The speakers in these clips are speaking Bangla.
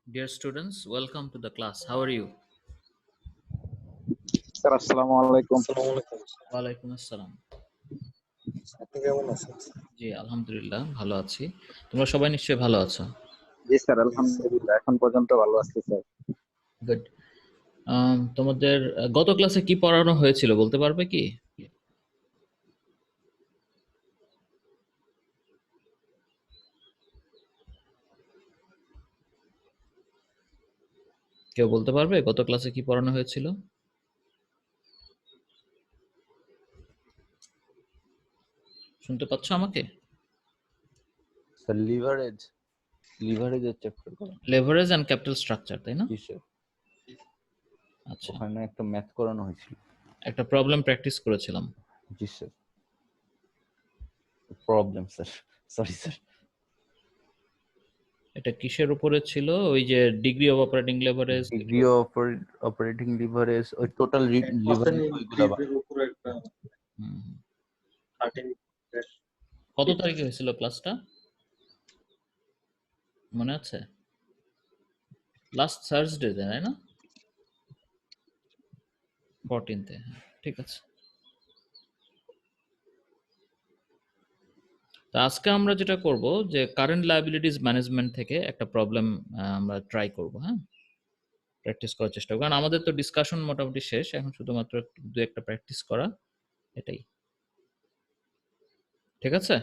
Dear students, welcome to the class. How are you? Sir আসসালামু আলাইকুম। আসসালামু আলাইকুম। ওয়ালাইকুম আসসালাম। আপনি কেমন আছেন? জি, আলহামদুলিল্লাহ ভালো আছি। তোমরা সবাই নিশ্চয়ই ভালো আছো? জি স্যার, আলহামদুলিল্লাহ এখন পর্যন্ত ভালো আছি স্যার। গুড। তোমাদের গত ক্লাসে কি পড়ানো হয়েছিল বলতে পারবে কি? কেউ বলতে পারবে গত ক্লাসে কি পড়ানো হয়েছিল? শুনতে পাচ্ছ আমাকে? স্যার লিভারেজের চ্যাপ্টার করা লেভারেজ এন্ড ক্যাপিটাল স্ট্রাকচার, তাই না? জি স্যার, আচ্ছা, ওখানে একটা ম্যাথ করানো হয়েছিল। একটা প্রবলেম প্র্যাকটিস করেছিলাম। জি sir, problem sir, sorry sir. এটা কিসের উপরে ছিল? ওই যে degree of operating leverage, degree operating leverage, ওই টোটাল লিভারেজ ওইগুলা ডিগ্রির উপরে একটা 13 কত তারিখে হয়েছিল ক্লাসটা মনে আছে? লাস্ট থার্সডে, তাই না? 14th, ঠিক আছে। তো আজকে আমরা যেটা করব যে কারেন্ট লায়াবিলিটিস ম্যানেজমেন্ট থেকে একটা প্রবলেম আমরা ট্রাই করব, হ্যাঁ, প্র্যাকটিস করার চেষ্টা করব। কারণ আমাদের তো ডিসকাশন মোটামুটি শেষ, এখন শুধুমাত্র দু একটা প্র্যাকটিস করা, এটাই। ঠিক আছে?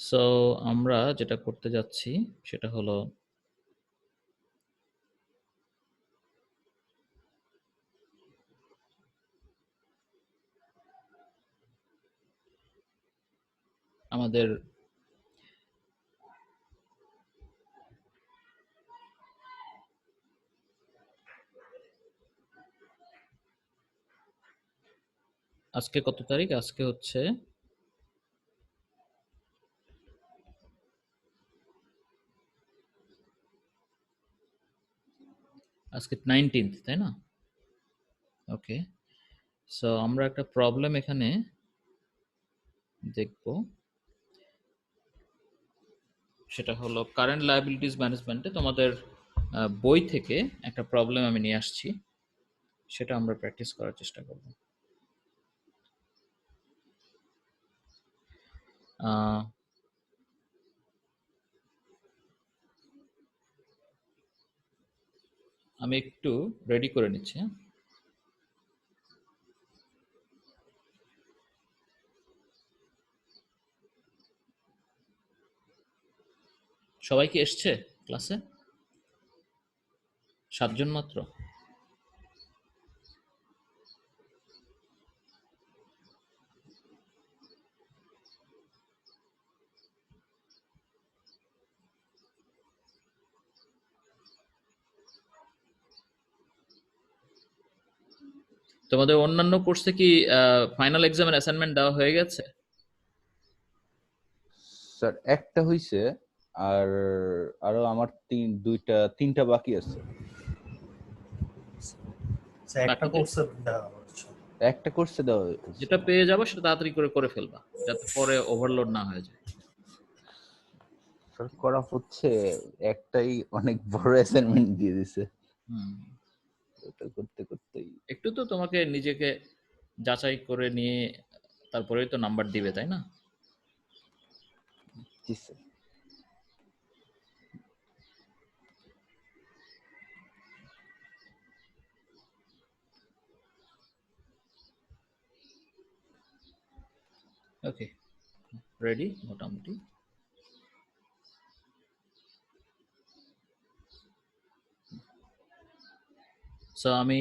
সো আমরা যেটা করতে যাচ্ছি সেটা হলো আমাদের আজকে কত তারিখ? আজকে হচ্ছে আজকে 19th, তাই না? ওকে, সো আমরা একটা প্রবলেম এখানে দেখব, সেটা হলো কারেন্ট লায়াবিলিটিস ম্যানেজমেন্টে তোমাদের বই থেকে একটা প্রবলেম আমি নিয়ে আসছি, সেটা আমরা প্র্যাকটিস করার চেষ্টা করব। আমি একটু রেডি করে নিচ্ছি, হ্যাঁ? সবাই কি এসছে ক্লাসে? 7 জন মাত্র। তোমাদের অন্যান্য কোর্সে কি ফাইনাল এক্সামের অ্যাসাইনমেন্ট দেওয়া হয়ে গেছে? স্যার একটা হইছে, আর আরো আমার তিনটা বাকি আছে। একটা কোর্সে দেওয়া হচ্ছে। একটা কোর্সে দেওয়া হয়েছে। যেটা পেয়ে যাবো সেটা তাড়াতাড়ি করে ফেলবা, যাতে পরে ওভারলোড না হয়ে যায়। স্যার করা হচ্ছে, একটাই অনেক বড় অ্যাসাইনমেন্ট দিয়ে দিছে। ওটা করতে করতেই একটু তো তোমাকে নিজেকে যাচাই করে নিয়ে তারপরেই তো নাম্বার দিবে, তাই না? জি স্যার। ওকে, রেডি মোটামুটি। সো আমি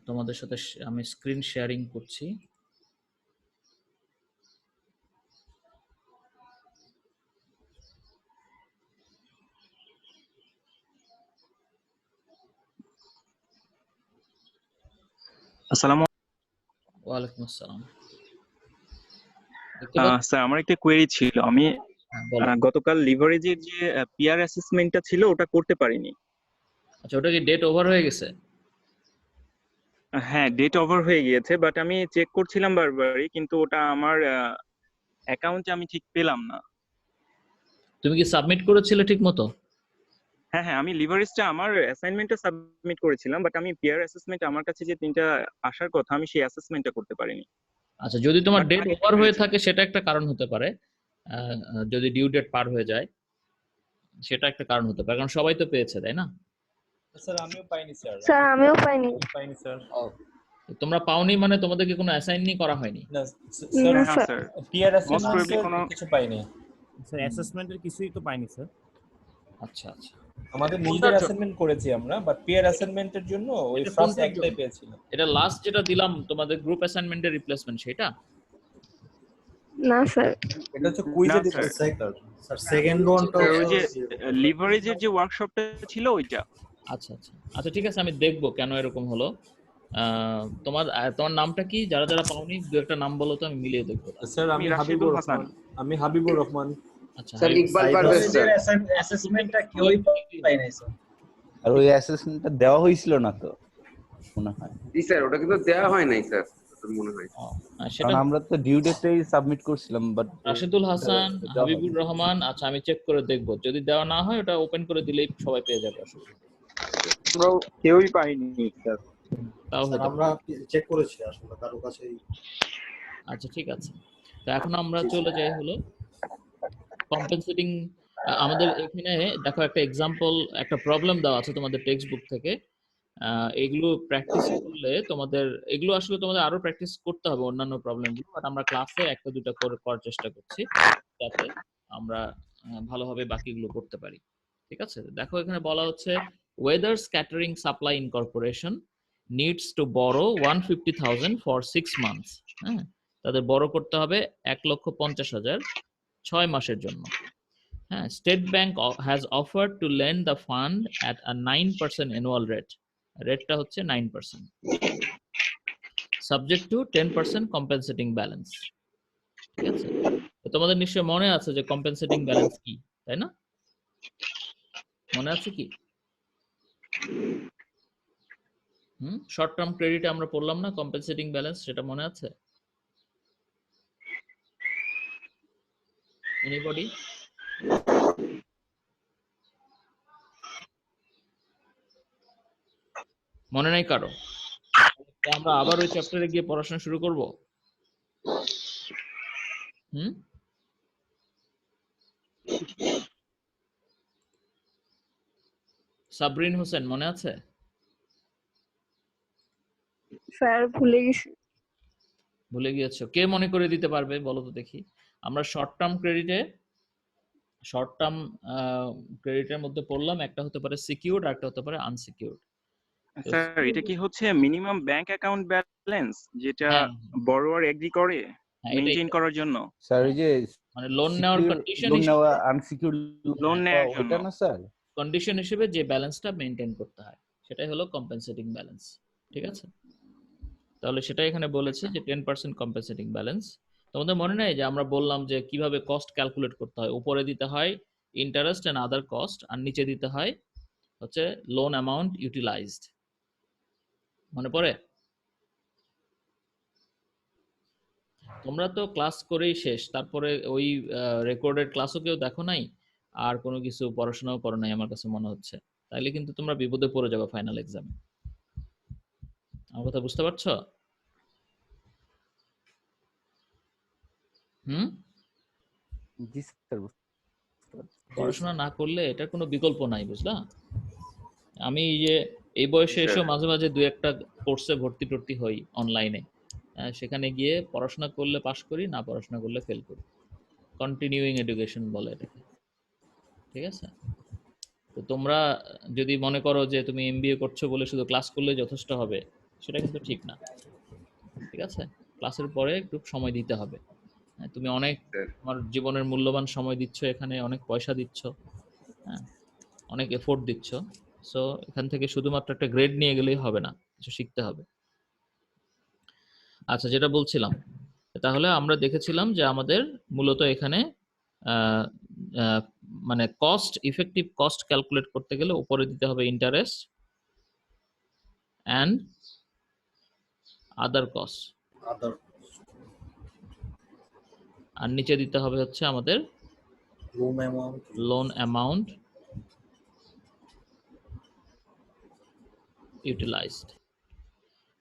তোমাদের সাথে আমি স্ক্রিন শেয়ারিং করছি। আসসালামু ওয়ালাইকুম আসসালাম। স্যার, আমার একটা কোয়েরি ছিল। আমি বলো। গতকাল লিভারেজের যে পিয়ার অ্যাসেসমেন্টটা ছিল ওটা করতে পারিনি। আচ্ছা, ওটা কি ডেট ওভার হয়ে গেছে? হ্যাঁ, ডেট ওভার হয়ে গিয়েছে, বাট আমি চেক করছিলাম বারবারই, কিন্তু ওটা আমার অ্যাকাউন্টে আমি ঠিক পেলাম না। তুমি কি সাবমিট করেছিলে ঠিক মতো? হ্যাঁ হ্যাঁ, আমি লিভারেজটা আমার অ্যাসাইনমেন্টটা সাবমিট করেছিলাম, বাট আমি পিয়ার অ্যাসেসমেন্ট আমার কাছে যে 3টা আসার কথা, আমি সেই অ্যাসেসমেন্টটা করতে পারিনি। আচ্ছা, যদি তোমার But ডেট target ওভার হয়ে হয়েছে। থাকে সেটা একটা কারণ হতে পারে। যদি ডিউ ডেট পার হয়ে যায় সেটা একটা কারণ হতে পারে, কারণ সবাই তো পেয়েছে, তাই না? স্যার আমিও পাইনি স্যার। স্যার আমিও পাইনি। পাইনি স্যার। তোমরা পাওনি মানে তোমাদেরকে কোনো অ্যাসাইনই করা হয়নি? না না হ্যাঁ স্যার। স্যার, পিয়ার মোস্ট প্রবাবলি কোনো কিছু পাইনি স্যার অ্যাসেসমেন্টের কিছুই তো পাইনি স্যার। আচ্ছা আচ্ছা, আমাদের কোনটার নিজেদের জন্য? অ্যাসাইনমেন্ট করেছি আমরা, বাট পিয়ার অ্যাসাইনমেন্টের জন্য ওই এটা ফার্স্ট কোনটার একটাই জন্য? পেয়েছিলাম। এটা লাস্ট যেটা দিলাম তোমাদের গ্রুপ অ্যাসাইনমেন্টের রিপ্লেসমেন্ট সেটা? না স্যার। এটা হচ্ছে কুইজে না, দিতে স্যার। স্যার সেকেন্ড ওয়ানটা ওই যে লিভারেজের যে ওয়ার্কশপটা ছিল ওইটা। আচ্ছা আচ্ছা আচ্ছা, ঠিক আছে, আমি দেখবো কেন এরকম হলো। তোমার তোমার নামটা কি? যারা যারা পাওনি দু একটা নাম বলো তো, আমি মিলিয়ে দেখবো। স্যার আমি রাশিদুল হাসান। আমি হাবিবুর রহমান। আচ্ছা, স্যার ইকবাল পারভেজ স্যার। অ্যাসেসমেন্টটা কেউই পাই নাই স্যার। আর ওই অ্যাসেসমেন্টটা দেওয়া হয়েছিল না তো মনে হয়। জি স্যার, ওটা কিন্তু দেওয়া হয় নাই স্যার, মনে হয়। সেটা কারণ আমরা তো ডিউ ডেটেই সাবমিট করছিলাম, বাট রাশিদুল হাসান, হাবিবুর রহমান। আচ্ছা, আমি চেক করে দেখবো, যদি দেওয়া না হয় ওটা ওপেন করে দিলেই সবাই পেয়ে যাবে। আসলে আমরাও কেউই পাইনি স্যার। তাও হতে পারে। আমরা চেক করেছি আসলে কারো কাছেই। আচ্ছা, ঠিক আছে, তো এখন আমরা চলে যাই হলো কম্পেনসেটিং। আমাদের এখানে দেখো একটা এক্সাম্পল, একটা প্রবলেম দেওয়া আছে তোমাদের টেক্সট বুক থেকে। এগুলো প্র্যাকটিস করলে তোমাদের, এগুলো আসলে তোমাদের আরো প্র্যাকটিস করতে হবে অন্যান্য প্রবলেমগুলো, বাট আমরা ক্লাসে একটা দুটো করে করার চেষ্টা করছি যাতে আমরা ভালোভাবে বাকিগুলো করতে পারি। ঠিক আছে, দেখো এখানে বলা হচ্ছে weather scattering supply incorporation needs to বড়ো 150,000 ফর 6 মান্থস। হ্যাঁ, তাদের বড় করতে হবে 1,50,000 6 মাসের জন্য। হ্যাঁ, State Bank has offered to lend the fund at a 9% annual rate. রেটটা হচ্ছে 9%, সাবজেক্ট টু 10% কম্পেনসেটিং ব্যালেন্স। ঠিক আছে, তো তোমাদের নিশ্চয় মনে আছে যে কম্পেনসেটিং ব্যালেন্স কি, তাই না? মনে আছে কি? শর্ট টার্ম ক্রেডিটে আমরা পড়লাম না কম্পেনসেটিং ব্যালেন্স, সেটা মনে আছে? এনিবডি? মনে নাই কারো? আমরা আবার ওই চ্যাপ্টারে গিয়ে পড়াশোনা শুরু করব। সাবরিন হোসেন মনে আছে? স্যার ভুলে গেছি। ভুলে গিয়েছো? কে মনে করে দিতে পারবে বলো তো দেখি। আমরা শর্ট টার্ম ক্রেডিটের মধ্যে পড়লাম, একটা হতে পারে সিকিউরড আর একটা হতে পারে আনসিকিউরড। স্যার এটা কি হচ্ছে মিনিমাম ব্যাংক অ্যাকাউন্ট ব্যালেন্স যেটা বড়োয়ার এগ্রি করে মেইনটেইন করার জন্য? স্যার এই যে মানে লোন নেওয়ার কন্ডিশন, লোন নেওয়া আনসিকিউরড লোন নেওয়ার জন্য ওটা না স্যার, কন্ডিশন হিসেবে যে ব্যালেন্সটা মেইনটেইন করতে হয় সেটাই হলো কম্পেনসেটিং ব্যালেন্স। ঠিক আছে, তাহলে সেটা এখানে বলেছে যে 10% কম্পেনসেটিং ব্যালেন্স। তোমাদের মনে নেই যে আমরা বললাম যে কিভাবে কস্ট ক্যালকুলেট করতে হয়? উপরে দিতে হয় ইন্টারেস্ট এন্ড আদার কস্ট, আর নিচে দিতে হয় হচ্ছে লোন অ্যামাউন্ট ইউটিলাইজড। মনে পড়ে? তোমরা তো ক্লাস করেই শেষ, তারপরে ওই রেকর্ডেড ক্লাসও কেউ দেখো নাই, আর কোনো কিছু পড়াশোনাও করো নাই আমার কাছে মনে হচ্ছে। তাইলে কিন্তু তোমরা বিপদে পড়ে যাবে ফাইনাল এক্সামে। আমার কথা বুঝতে পারছো? জি স্যার। পড়াশোনা না করলে এটার কোনো বিকল্প নাই, বুঝলা? আমি এই বয়সে এসেও মাঝে মাঝে দু একটা কোর্সে ভর্তি হই অনলাইনে, সেখানে গিয়ে পড়াশোনা করলে পাশ করি, না পড়াশোনা করলে ফেল করি। কন্টিনিউইং এডুকেশন বলে এটাকে। ঠিক আছে, তো তোমরা যদি মনে করো যে তুমি এমবিএ করছো বলে শুধু ক্লাস করলে যথেষ্ট হবে, সেটা কিন্তু ঠিক না। ঠিক আছে, ক্লাসের পরে একটু সময় দিতে হবে। তুমি অনেক তোমার জীবনের মূল্যবান সময় দিচ্ছ এখানে, অনেক পয়সা দিচ্ছ, হ্যাঁ, অনেক এফোর্ট দিচ্ছ। সো এখান থেকে শুধুমাত্র একটা গ্রেড নিয়ে গেলেই হবে না, কিছু শিখতে হবে। আচ্ছা, যেটা বলছিলাম, তাহলে আমরা দেখেছিলাম যে আমাদের মূলত এখানে মানে ইফেক্টিভ কস্ট ক্যালকুলেট করতে গেলে উপরে দিতে হবে ইন্টারেস্ট অ্যান্ড আদার কস্ট, আদার আর নিচে দিতে হবে হচ্ছে আমাদের loan amount loan amount utilised.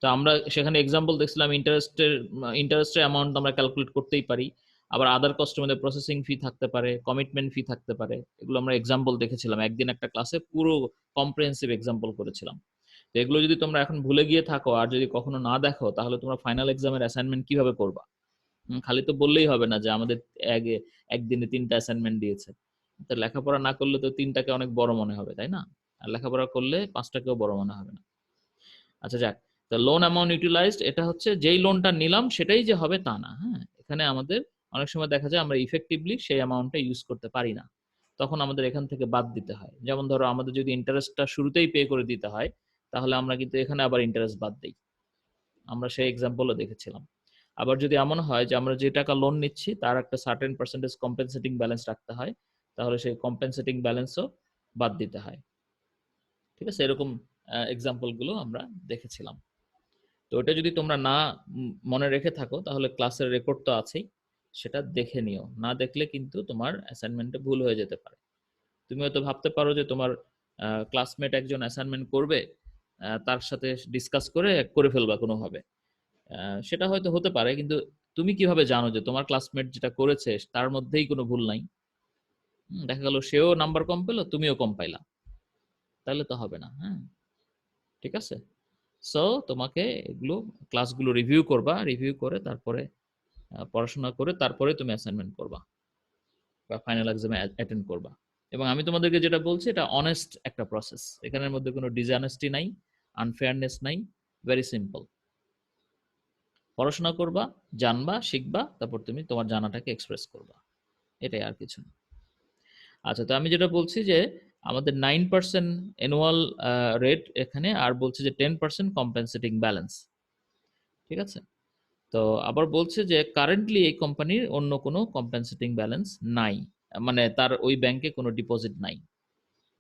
তো আমরা সেখানে এক্সাম্পল দেখছিলাম ইন্টারেস্টের অ্যামাউন্ট আমরা ক্যালকুলেট করতেই পারি, আবার আদার কস্টের মধ্যে প্রসেসিং ফি থাকতে পারে, কমিটমেন্ট ফি থাকতে পারে, এগুলো আমরা এক্সাম্পল দেখেছিলাম একদিন একটা ক্লাসে, পুরো কম্প্রিহেন্সিভ এক্সাম্পল করেছিলাম। তো এগুলো যদি তোমরা এখন ভুলে গিয়ে থাকো আর যদি কখনো না দেখো, তাহলে তোমরা ফাইনাল এক্সামের অ্যাসাইনমেন্ট কিভাবে করবা? খালি তো বললেই হবে না যে আমাদের একদিনে 3টা অ্যাসাইনমেন্ট দিয়েছে। তো লেখাপড়া না করলে তো 3টাকে অনেক বড় মনে হবে, তাই না? আর লেখাপড়া করলে 5টাকেও বড় মনে হবে না। আচ্ছা যাক, তো লোন অ্যামাউন্ট ইউটিলাইজড এটা হচ্ছে যেই লোনটা নিলাম সেটাই যে হবে তা না। হ্যাঁ, এখানে আমাদের অনেক সময় দেখা যায় আমরা ইফেক্টিভলি সেই অ্যামাউন্টটা ইউজ করতে পারি না, তখন আমাদের এখান থেকে বাদ দিতে হয়। যেমন ধরো আমাদের যদি ইন্টারেস্টটা শুরুতেই পে করে দিতে হয়, তাহলে আমরা কিন্তু এখানে আবার ইন্টারেস্ট বাদ দিই, আমরা সেই এক্সাম্পলও দেখেছিলাম। আবার যদি এমন হয় যে আমরা যে টাকা লোন নিচ্ছি তার একটা সার্টেন পার্সেন্টেজ কম্পেনসেটিং ব্যালেন্স রাখতে হয়, তাহলে সেই কম্পেনসেটিং ব্যালেন্সও বাদ দিতে হয়। ঠিক আছে, এরকম এক্সাম্পল গুলো আমরা দেখেছিলাম। তো ওটা যদি তোমরা না মনে রেখে থাকো তাহলে ক্লাসের রেকর্ড তো আছেই, সেটা দেখে নিও। না দেখলে কিন্তু তোমার অ্যাসাইনমেন্টে ভুল হয়ে যেতে পারে। তুমি হয়তো ভাবতে পারো যে তোমার ক্লাসমেট একজন অ্যাসাইনমেন্ট করবে, তার সাথে ডিসকাস করে ফেলবা কোনোভাবে, সেটা হয়তো হতে পারে, কিন্তু তুমি কিভাবে জানো যে তোমার ক্লাসমেট যেটা করেছে তার মধ্যেই কোনো ভুল নাই? দেখা গেল সেও নাম্বার কম পেলো, তুমিও কম পাইলা, তাহলে তো হবে না। হ্যাঁ, ঠিক আছে। সো তোমাকে এগুলো ক্লাসগুলো রিভিউ করবা, রিভিউ করে তারপরে পড়াশোনা করে তারপরে তুমি অ্যাসাইনমেন্ট করবা বা ফাইনাল এক্সামে অ্যাটেন্ড করবা। এবং আমি তোমাদেরকে যেটা বলছি এটা অনেস্ট একটা প্রসেস, এখানের মধ্যে কোনো ডিসঅনেস্টি নাই, আনফেয়ারনেস নাই, ভেরি সিম্পল। পড়াশোনা করবা, জানবা, শিখবা, তারপর তুমি তোমার জানাটাকে এক্সপ্রেস করবা, এটাই, আর কিছু না। আচ্ছা, তো আমি যেটা বলছি যে আমাদের 9% অ্যানুয়াল রেট এখানে, আর বলছে যে 10% কম্পেনসেটিং ব্যালেন্স। ঠিক আছে, তো আবার বলছে যে কারেন্টলি এই কোম্পানির অন্য কোনো কম্পেনসেটিং ব্যালেন্স নাই, মানে তার ওই ব্যাংকে কোনো ডিপোজিট নাই।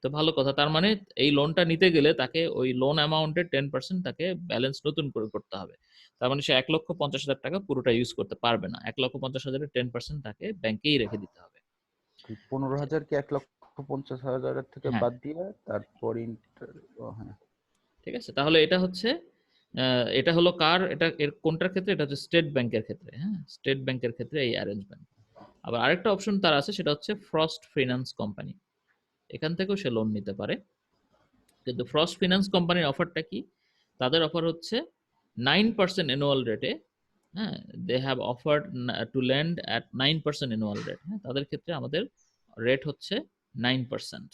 তো ভালো কথা, তার মানে এই লোনটা নিতে গেলে তাকে ওই লোন অ্যামাউন্টের 10% তাকে ব্যালেন্স নতুন করে করতে হবে। তার মানে সে 1,50,000 টাকা পুরোটা ইউজ করতে পারবে না, 1,50,000-এর 10% তাকে ব্যাংকেই রেখে দিতে হবে। 15,000 কি 1,50,000 থেকে হ্যাঁ, বাদ দিয়ে তারপর হ্যাঁ, ঠিক আছে। তাহলে এটা হচ্ছে এটা হলো কার, এটা এর কোনটার ক্ষেত্রে? এটা হচ্ছে স্টেট ব্যাংকের ক্ষেত্রে। হ্যাঁ, স্টেট ব্যাংকের ক্ষেত্রে এই অ্যারেঞ্জমেন্ট। আবার আরেকটা অপশন তার আছে, সেটা হচ্ছে ফ্রস্ট ফিনান্স কোম্পানি, এখান থেকেও সে লোন নিতে পারে। কিন্তু ফ্রস্ট ফিনান্স কোম্পানির অফারটা কি? তাদের অফার হচ্ছে 9% অ্যানুয়াল রেটে। হ্যাঁ, they have offered to land at 9% annual rate. হ্যাঁ, তাদের ক্ষেত্রে আমাদের রেট হচ্ছে 9%।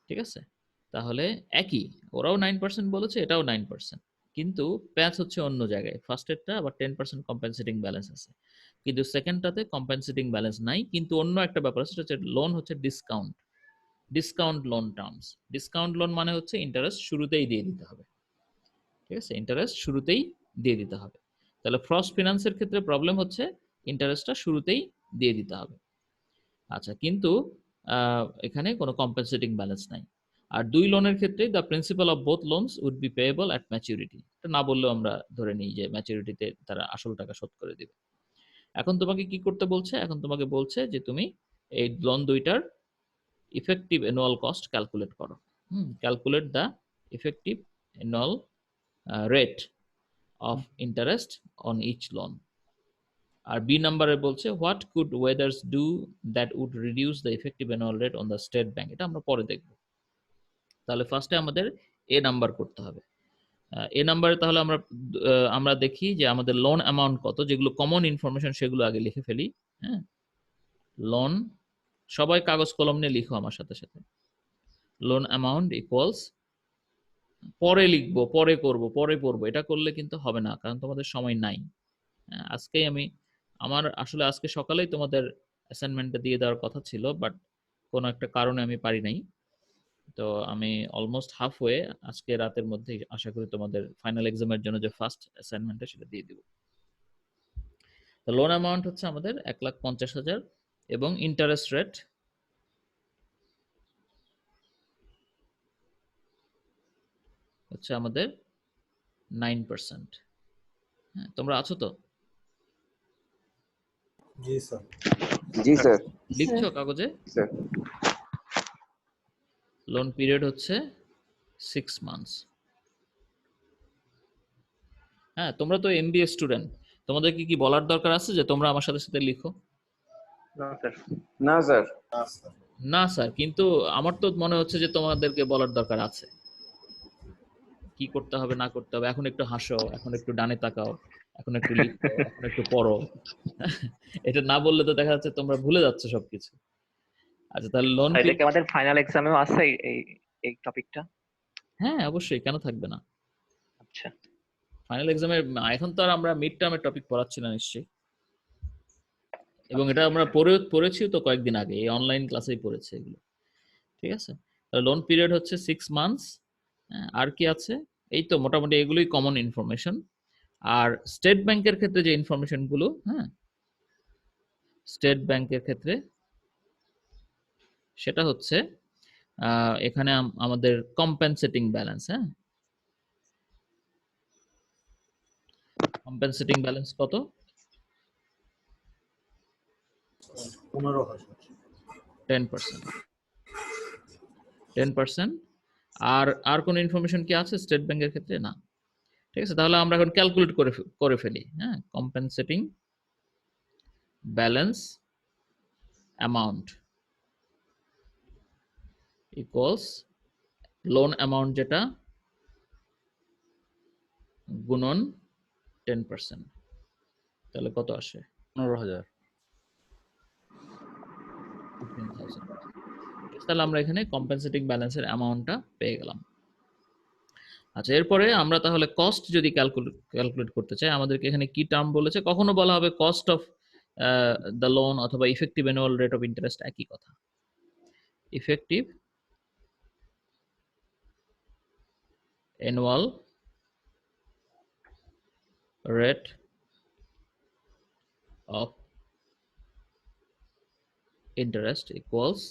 ঠিক আছে, তাহলে একই, ওরাও 9% বলেছে, এটাও 9%, কিন্তু প্যাচ হচ্ছে অন্য জায়গায়। ফার্স্টেরটা আবার 10% কম্পেনসেটিং ব্যালেন্স আছে, কিন্তু সেকেন্ডটাতে কম্পেনসেটিং ব্যালেন্স নাই। কিন্তু অন্য একটা ব্যাপার আছে, সেটা হচ্ছে লোন হচ্ছে discount loan terms. Discount loan মানে হচ্ছে ইন্টারেস্ট শুরুতেই দিয়ে দিতে হবে। ঠিক আছে, ইন্টারেস্ট শুরুতেই দিয়ে দিতে হবে। তাহলে ফ্রস্ট ফিনান্সের ক্ষেত্রে প্রবলেম হচ্ছে ইন্টারেস্টটা শুরুতেই দিয়ে দিতে হবে। আচ্ছা, কিন্তু এখানে কোনো কম্পেনসেটিং ব্যালেন্স নাই। আর দুই লোনের ক্ষেত্রে the principal of both loans would be payable at maturity. এটা না বললেও আমরা ধরে নিই যে ম্যাচুরিটিতে তারা আসল টাকা শোধ করে দিবে। এখন তোমাকে কি করতে বলছে? এখন তোমাকে বলছে যে তুমি এই লোন দুইটার ইফেক্টিভ অ্যানুয়াল কস্ট ক্যালকুলেট করো। Calculate the effective annual rate of interest on each loan. আর বি নাম্বারে বলছে what could weathers do that would reduce the effective annual rate on the state bank. এটা আমরা পরে দেখব। তাহলে ফার্স্টে আমাদের এ নাম্বার করতে হবে। এ নাম্বারে তাহলে আমরা দেখি যে আমাদের লোন অ্যামাউন্ট কত, যেগুলো কমন ইনফরমেশন সেগুলো আগে লিখে ফেলি। হ্যাঁ, লোন, সবাই কাগজ কলম নিয়ে লিখো আমার সাথে সাথে। লোন অ্যামাউন্ট ইকুয়ালস, পরে লিখবো, পরে করব, পরে পড়বো, এটা করলে কিন্তু হবে না, কারণ তোমাদের সময় নাই। আজকেই আমার আসলে আজকে সকালেই তোমাদের অ্যাসাইনমেন্টটা দিয়ে দেওয়ার কথা ছিল, বাট কোনো একটা কারণে আমি পারি নাই। তো আমি অলমোস্ট হাফ ওয়ে, আজকে রাতের মধ্যেই আশা করি তোমাদের ফাইনাল এক্সামের জন্য যে ফার্স্ট অ্যাসাইনমেন্টটা সেটা দিয়ে দিব। তো লোন অ্যামাউন্ট হচ্ছে আমাদের 1,50,000 এবং ইন্টারেস্ট রেট হচ্ছে আমাদের 9%। হ্যাঁ, তোমরা আছো তো? জি স্যার। জি স্যার। লিখছো কাগজে? স্যার লোন পিরিয়ড হচ্ছে 6 মান্থস। হ্যাঁ, তোমরা তো এমবিএ স্টুডেন্ট, তোমাদের কি বলার দরকার আছে যে তোমরা আমার সাথে সাথে লিখো? না স্যার। না স্যার। না স্যার, কিন্তু আমার তো মনে হচ্ছে যে তোমাদেরকে বলার দরকার আছে কি করতে হবে না করতে হবে। এখন একটু হাসো, এখন একটু ডানে তাকাও, এখন একটু লিখো, এখন একটু পড়ো। এটা না বললে তো দেখা যাচ্ছে তোমরা ভুলে যাচ্ছ সবকিছু। আচ্ছা, তাহলে লোন এটা কি আমাদের ফাইনাল এক্সামেও আছে এই এই টপিকটা? হ্যাঁ অবশ্যই, কেন থাকবে না। আচ্ছা, ফাইনাল এক্সামে এখন তো আর আমরা মিড টার্মের টপিক পড়াচ্ছি না নিশ্চয়ই, এবং এটা আমরা পড়েছি তো কয়েকদিন আগে, এই অনলাইন ক্লাসেই পড়েছি এগুলো। ঠিক আছে, তাহলে লোন পিরিয়ড হচ্ছে 6 মান্থস। আর কি আছে? এই তো মোটামুটি এগুলোই কমন ইনফরমেশন। আর স্টেট ব্যাংকের ক্ষেত্রে যে ইনফরমেশন গুলো, হ্যাঁ স্টেট ব্যাংকের ক্ষেত্রে সেটা হচ্ছে এখানে আমাদের কম্পেনসেটিং ব্যালেন্স। হ্যাঁ, কম্পেনসেটিং ব্যালেন্স কত? 15,000। 10%। 10%। আর কোন ইনফরমেশন কি আছে স্টেট ব্যাংকের ক্ষেত্রে? না। ঠিক আছে, তাহলে আমরা এখন ক্যালকুলেট করে ফেলি। হ্যাঁ, compensating balance amount equals loan amount যেটা গুণন 10%। তাহলে কত আসে? 15,000। 15,000। তাহলে আমরা এখানে কম্পেনসেটিং ব্যালেন্সের অ্যামাউন্টটা পেয়ে গেলাম। আচ্ছা, এরপরে আমরা তাহলে কস্ট যদি ক্যালকুলেট করতে চাই, আমাদেরকে এখানে কি টার্ম বলেছে? কখনো বলা হবে কস্ট অফ দ্য লোন অথবা effective annual rate of interest, একই কথা। Effective annual rate of interest equals,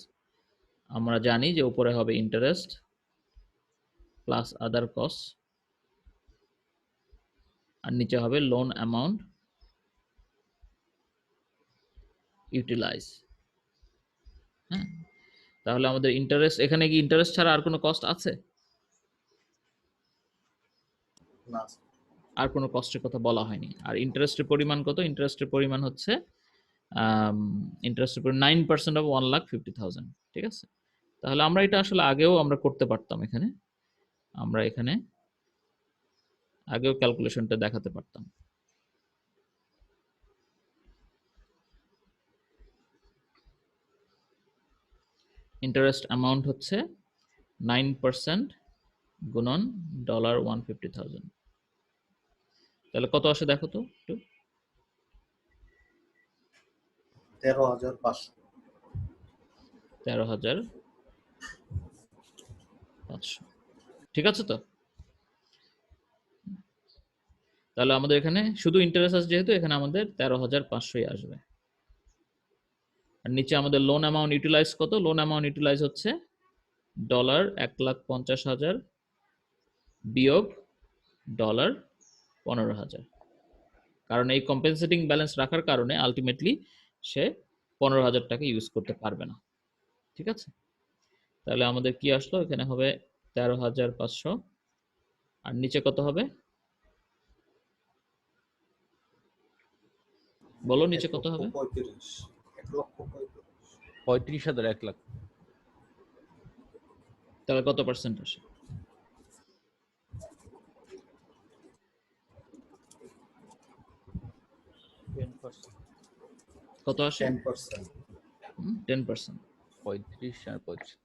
আমরা জানি যে উপরে হবে ইন্টারেস্ট প্লাস আদার কস্ট, আর নিচে হবে লোন অ্যামাউন্ট ইউটিলাইজ। হ্যাঁ, তাহলে আমাদের ইন্টারেস্ট, এখানে কি ইন্টারেস্ট ছাড়া আর কোনো কস্ট আছে? না। আর কোনো কস্টের কথা বলা হয়নি। আর ইন্টারেস্টের পরিমাণ কত? ইন্টারেস্টের পরিমাণ হচ্ছে 9% অফ 1,50,000। ঠিক আছে, তাহলে আমরা এটা আসলে আগেও আমরা করতে পারতাম। আমরা এখানে আগেও ক্যালকুলেশনটা দেখাতে পারতাম। ইন্টারেস্ট অ্যামাউন্ট হচ্ছে 9% গুণন $150,000। তাহলে কত আসে দেখো তো একটু? 13,500। 13,500। ঠিক আছে তো? তাহলে আমাদের এখানে শুধু ইন্টারেস্ট আছে যেহেতু, এখানে আমাদের 13,500 আসবে। আর নিচে আমাদের লোন অ্যামাউন্ট ইউটিলাইজ কত? লোন অ্যামাউন্ট ইউটিলাইজ হচ্ছে $1,50,000 বিয়োগ $15,000। কারণ এই কম্পেনসেটিং ব্যালেন্স রাখার কারণে আলটিমেটলি সে 15,000 টাকা ইউজ করতে পারবে না। ঠিক আছে, তাহলে আমাদের কি আসলো? এখানে হবে 13,500, আর নিচে কত হবে বলো? নিচে কত হবে? 35,000। 1 লাখ। তাহলে কত পার্সেন্ট আসে? কত আসে? 10%। 10%। 35 আর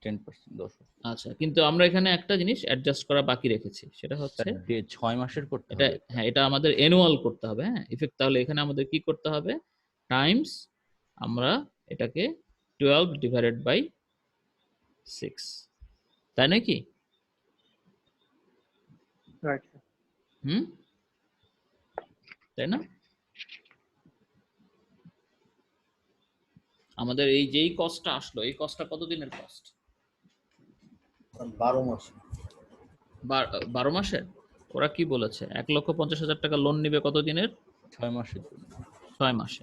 10%, 10। আচ্ছা, কিন্তু আমরা এখানে একটা জিনিস অ্যাডজাস্ট করা বাকি রেখেছি, সেটা হচ্ছে 6 মাসের করতে এটা। হবে। হ্যাঁ, এটা আমাদের অ্যানুয়াল করতে হবে। হ্যাঁ, ইফেক্ট। তাহলে এখানে আমাদের কি করতে হবে? টাইমস, আমরা এটাকে 12 ডিভাইডেড বাই 6, তাই নাকি? রাইট। তাই না? আমাদের এই যেই কস্টটা আসলো, এই কস্টটা কত দিনের কস্ট? 12 মাস। 12 মাসের। ওরা কি বলেছে? 1,50,000 টাকা লোন নিবে কত দিনের? 6 মাসের জন্য। 6 মাসে।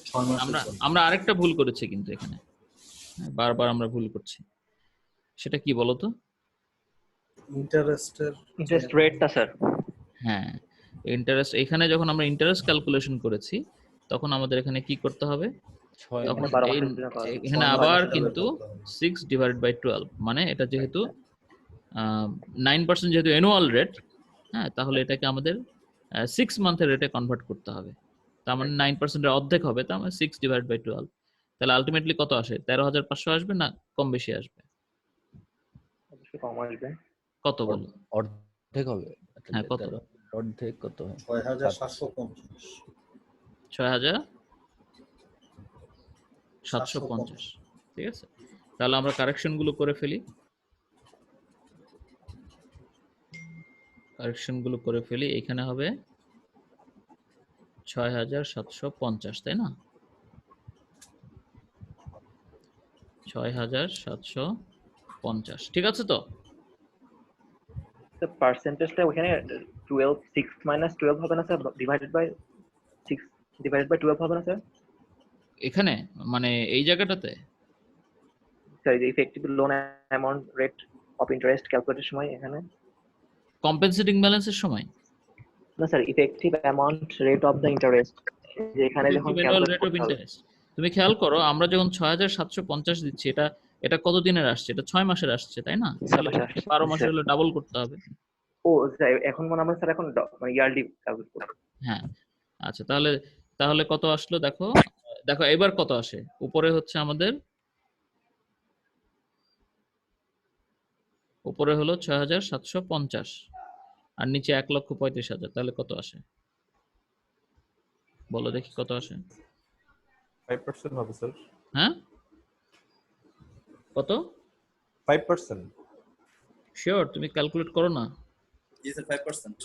6 মাসের আমরা জন্য। আমরা আরেকটা ভুল করেছি কিন্তু এখানে, হ্যাঁ, বারবার আমরা ভুল করছি। সেটা কি বলতো? ইন্টারেস্টের ইন্টারেস্ট রেটটা স্যার। হ্যাঁ, ইন্টারেস্ট, এখানে যখন আমরা ইন্টারেস্ট ক্যালকুলেশন করেছি তখন আমাদের এখানে কি করতে হবে? 6 তখন মাস 12 এই মাসের জন্য করা। এখানে 6 মাস আবার হিসাবে কিন্তু করতে হবে। 6/12, মানে এটা যেহেতু 9% যেহেতু অ্যানুয়াল রেট, হ্যাঁ, তাহলে এটাকে আমাদের 6 মান্থের রেটে কনভার্ট করতে হবে। তার মানে 9% এর অর্ধেক হবে, তার মানে 6/12। তাহলে আলটিমেটলি কত আসে? 13,500 আসবে না কম বেশি আসবে? অবশ্যই কম আসবে। কত বলো? অর্ধেক হবে। আচ্ছা, হ্যাঁ, কত? অর্ধেক কত হয়? 6,750। 6,750, ঠিক আছে। তাহলে আমরা কারেকশন গুলো করে ফেলি। এখানে হবে 6,750, তাই না? 6,750, ঠিক আছে তো? স্যার পার্সেন্টেজটা ওখানে 12 6 মাইনাস 12 হবে না sir, divided by 6 divided by 12 হবে না স্যার? এখানে মানে এই জায়গাটাতে স্যার এই effective loan amount rate of interest ক্যালকুলেটের সময় এখানে কম্পেনসেটিং ব্যালেন্সের সময় না sir, effective amount rate of the interest এখানে যখন Effective annual calculate rate of করতে হবে। interest। তুমি খেয়াল করো, আমরা যখন 6,750 দিচ্ছি, এটা কত দিনের আসছে? এটা 6 মাসের আসছে, তাই না? তাহলে মাসের আসছে, 12 মাসের স্যার। হলে ডাবল করতে হবে। ও স্যার এখন মনে আমরা স্যার এখন ইয়ারলি ক্যালকুলেট করব। হ্যাঁ, আচ্ছা, তাহলে কত আসলো দেখো। এবার কত আসে? উপরে হচ্ছে আমাদের, উপরে হলো 6,750 আর নিচে 1,35,000, তাহলে কত আসে বলো দেখি, কত আসে? 5% হবে স্যার। হ্যাঁ, কত? 5%। শিওর? তুমি ক্যালকুলেট করো না। জি স্যার 5%।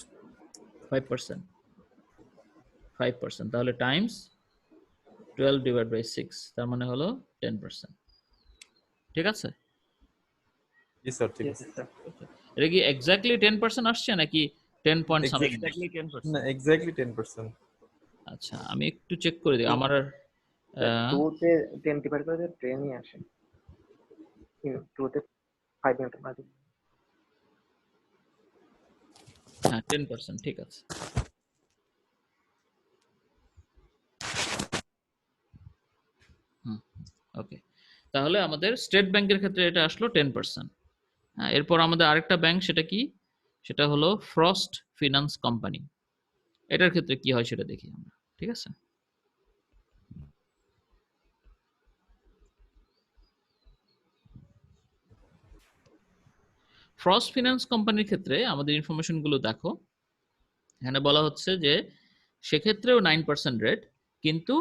5%, তাহলে টাইমস 12/6, তার মানে হলো 10%, ঠিক আছে? জি স্যার, ঠিক আছে। এটা কি এক্স্যাক্টলি 10% আসছে নাকি 10 পয়েন্ট সামথিং? এক্স্যাক্টলি 10%। না, এক্স্যাক্টলি 10%। আচ্ছা, আমি একটু চেক করে দিই আমার। 2 তে 10 ডিভাইড করে 10 ই আসে। 2 তে 5 মিনিট বাদ। হ্যাঁ, 10%, ঠিক আছে। ওকে, তাহলে আমাদের স্টেট ব্যাংকের ক্ষেত্রে এটা আসলো 10%। হ্যাঁ, এরপর আমাদের আরেকটা ব্যাংক, সেটা কি? সেটা হলো ফ্রস্ট ফিনান্স কোম্পানি। এটার ক্ষেত্রে কি হয় সেটা দেখি আমরা, ঠিক আছে? ফ্রস্ট ফিনান্স কোম্পানির ক্ষেত্রে আমাদের ইনফরমেশন গুলো দেখো। এখানে বলা হচ্ছে যে সেক্ষেত্রেও 9% রেট, কিন্তু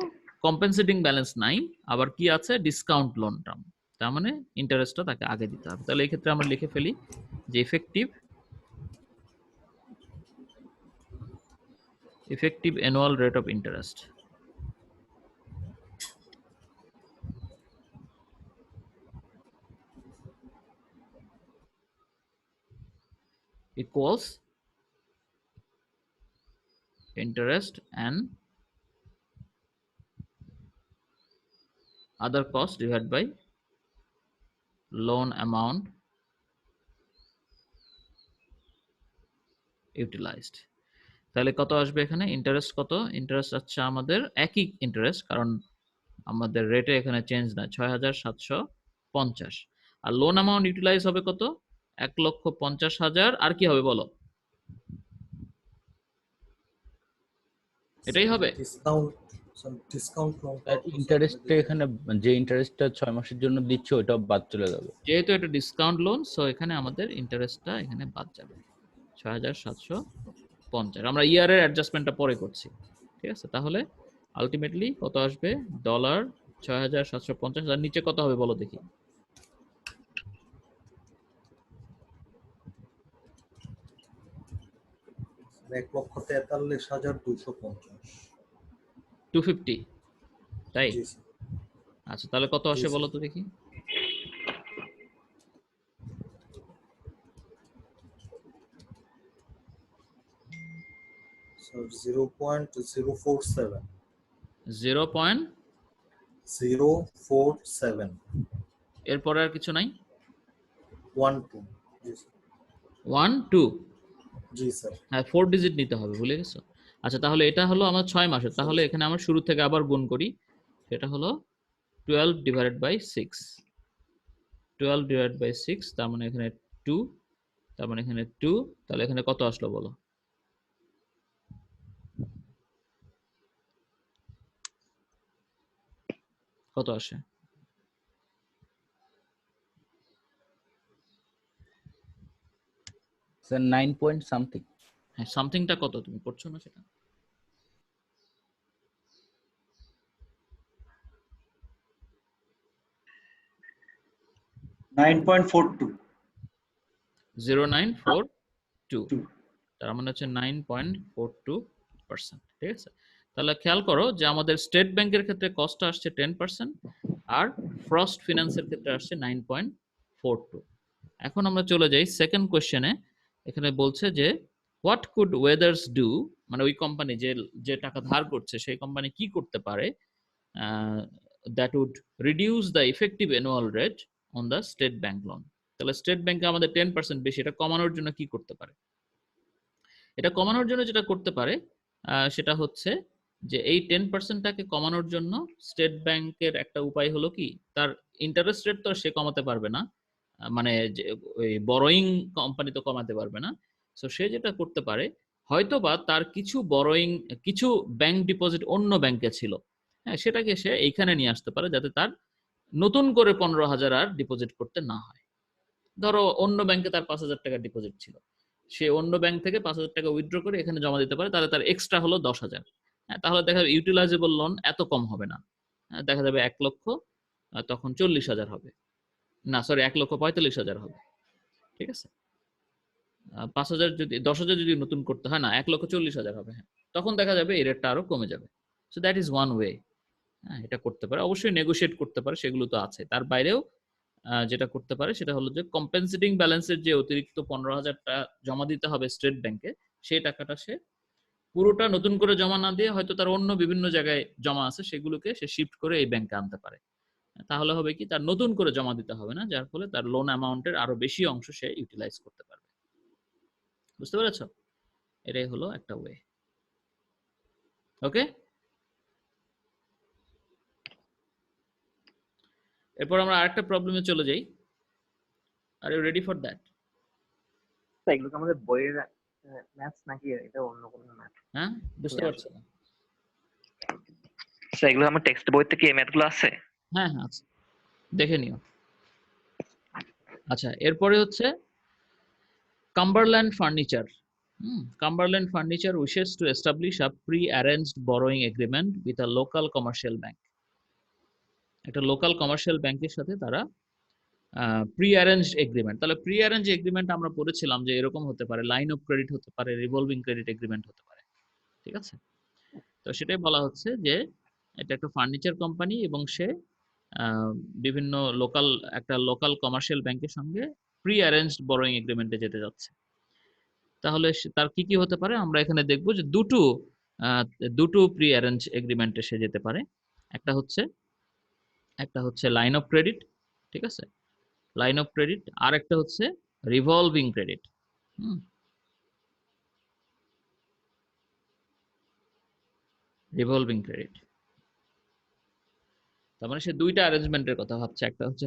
কম্পেনসেটিং ব্যালেন্স নাই, আবার কি আছে? ডিসকাউন্ট লোন টার্ম, তার মানে ইন্টারেস্টটা তাকে আগে দিতে হবে। তাহলে এই ক্ষেত্রে আমরা লিখে ফেলি যে effective annual rate of interest equals interest and other cost divided by loan amount utilized। তাহলে কত আসবে এখানে? ইন্টারেস্ট কত? ইন্টারেস্ট আছে আমাদের একই ইন্টারেস্ট, কারণ আমাদের রেটে এখানে চেঞ্জ না, 6,750। আর লোন অ্যামাউন্ট ইউটিলাইজ হবে কত? 1,50,000। আর কি হবে বলো? এটাই হবে। ডিসকাউন্ট ইন্টারেস্টটা এখানে যে ইন্টারেস্টটা 6 মাসের জন্য দিচ্ছে ওটাও বাদ চলে যাবে। যেহেতু এটা ডিসকাউন্ট লোন, সো এখানে আমাদের ইন্টারেস্টটা এখানে বাদ যাবে, 6,750। আমরা ইয়ারের অ্যাডজাস্টমেন্টটা পরে করছি, ঠিক আছে? তাহলে আলটিমেটলি কত আসবে? $6,750। আর নিচে কত হবে বলো দেখি? $1,43,250, তাই? আচ্ছা, তাহলে কত আসে বলো তো দেখি? So 0.047. 0.047. এরপরে আর কিছু নাই? 1 2. জি স্যার। 1 2 জি স্যার। হ্যাঁ 4 ডিজিট নিতে হবে, ভুলে গেছো? আচ্ছা তাহলে এটা হলো আমার 6 মাসের, তাহলে এখানে আমার শুরু থেকে আবার গুণ করি, সেটা হলো 12 ডিভাইডেড বাই 6, 12 ডিভাইডেড বাই 6, তার মানে এখানে 2, তার মানে এখানে 2, তাহলে এখানে কত আসলো বলো? কত আসে? Sir 9 point something. হ্যাঁ সামথিংটা কত তুমি করছো না সেটা? 9.42. 0942, তার মানে হচ্ছে 9.42%। ঠিক আছে, তাহলে খেয়াল করো যে আমাদের স্টেট ব্যাংকের ক্ষেত্রে কস্ট আসছে 10% আর ফ্রস্ট ফিনান্সের ক্ষেত্রে আসছে 9.42। এখন আমরা চলে যাই সেকেন্ড কোশ্চেনে। এখানে বলছে যে হোয়াট কুড ওয়েদার্স ডু, মানে ওই কোম্পানি যে টাকা ধার করছে সেই কোম্পানি কি করতে পারে that would reduce the effective annual rate on the state bank loan. তাহলে স্টেট ব্যাংকে আমাদের 10% বেশি, এটা কমানোর জন্য কি করতে পারে? এটা কমানোর জন্য যেটা করতে পারে সেটা হচ্ছে যে এই 10%টাকে কমানোর জন্য স্টেট ব্যাংকের একটা উপায় হলো কি, তার ইন্টারেস্ট রেট তো সে কমাতে পারবে না, মানে যে ওই বরোয়িং কোম্পানি তো কমাতে পারবে না। সো সে যেটা করতে পারে, হয়তোবা তার কিছু বরোয়িং, কিছু ব্যাংক ডিপোজিট অন্য ব্যাংকে ছিল, হ্যাঁ সেটাকে সে এইখানে নিয়ে আসতে পারে যাতে তার নতুন করে 15,000 আর ডিপোজিট করতে না হয়। ধরো অন্য ব্যাংকে তার 5,000 টাকা ডিপোজিট ছিল, সে অন্য ব্যাংক থেকে 5,000 টাকা উইথড্র করে এখানে জমা দিতে পারে, তাহলে তার এক্সট্রা হলো 10,000। হ্যাঁ তাহলে দেখা যাবে ইউটিলাইজেবল লোন এত কম হবে না, দেখা যাবে 1 লক্ষ তখন 40,000 হবে, না সরি 1,45,000 হবে। ঠিক আছে, 5,000 যদি 10,000 যদি নতুন করতে হয়, না 1,40,000 হবে, হ্যাঁ তখন দেখা যাবে এই রেটটা আরো কমে যাবে। So that is one way. হ্যাঁ এটা করতে পারে, অবশ্যই নেগোশিয়েট করতে পারে, সেগুলো তো আছে। তার বাইরেও যেটা করতে পারে সেটা হলো যে কম্পেনসেটিং ব্যালেন্সের যে অতিরিক্ত 15,000 টাকা জমা দিতে হবে স্টেট ব্যাংকে, সেই টাকাটা সে পুরোটা নতুন করে জমা না দিয়ে হয়তো তার অন্য বিভিন্ন জায়গায় জমা আছে সেগুলোকে সে শিফট করে এই ব্যাংকে আনতে পারে। তাহলে হবে কি, তার নতুন করে জমা দিতে হবে না, যার ফলে তার লোন অ্যামাউন্টের আরো বেশি অংশ সে ইউটিলাইজ করতে পারবে। বুঝতে পেরেছো? এটাই হলো একটা ওয়ে। ওকে, এরপর আমরা আরেকটা প্রবলেমে চলে যাই। Are you ready for that? এগুলো আমাদের বইয়ের ম্যাথস নাকি এটা অন্য কোনো ম্যাথ? হ্যাঁ বুঝতে পারছো না? স্যার এগুলো আমার টেক্সট বই থেকে এই ম্যাথগুলো আছে? হ্যাঁ হ্যাঁ আছে, দেখে নিও। আচ্ছা এরপরে হচ্ছে Cumberland furniture. Cumberland furniture wishes to establish a pre-arranged borrowing agreement with a local commercial bank. একটা লোকাল কমার্শিয়াল ব্যাংকের সাথে তারা প্রি-অ্যারেঞ্জড এগ্রিমেন্ট। তাহলে প্রি-অ্যারেঞ্জ এগ্রিমেন্ট আমরা পড়েছিলাম যে এরকম হতে পারে, লাইন অফ ক্রেডিট হতে পারে, রিভলভিং ক্রেডিট এগ্রিমেন্ট হতে পারে। ঠিক আছে, তো সেটাই বলা হচ্ছে যে এটা একটা ফার্নিচার কোম্পানি এবং সে বিভিন্ন একটা লোকাল কমার্শিয়াল ব্যাংকের সঙ্গে প্রি-অ্যারেঞ্জড বরোয়িং এগ্রিমেন্টে যেতে যাচ্ছে। তাহলে তার কি কি হতে পারে আমরা এখানে দেখবো যে দুটো প্রি-অ্যারেঞ্জ এগ্রিমেন্টে সে যেতে পারে। একটা হচ্ছে লাইন অফ ক্রেডিট, ঠিক আছে, লাইন অফ ক্রেডিট, আর একটা হচ্ছে রিভলভিং ক্রেডিট। রিভলভিং ক্রেডিট তার মানে সে দুইটা অ্যারেঞ্জমেন্টের কথা ভাবছে, একটা হচ্ছে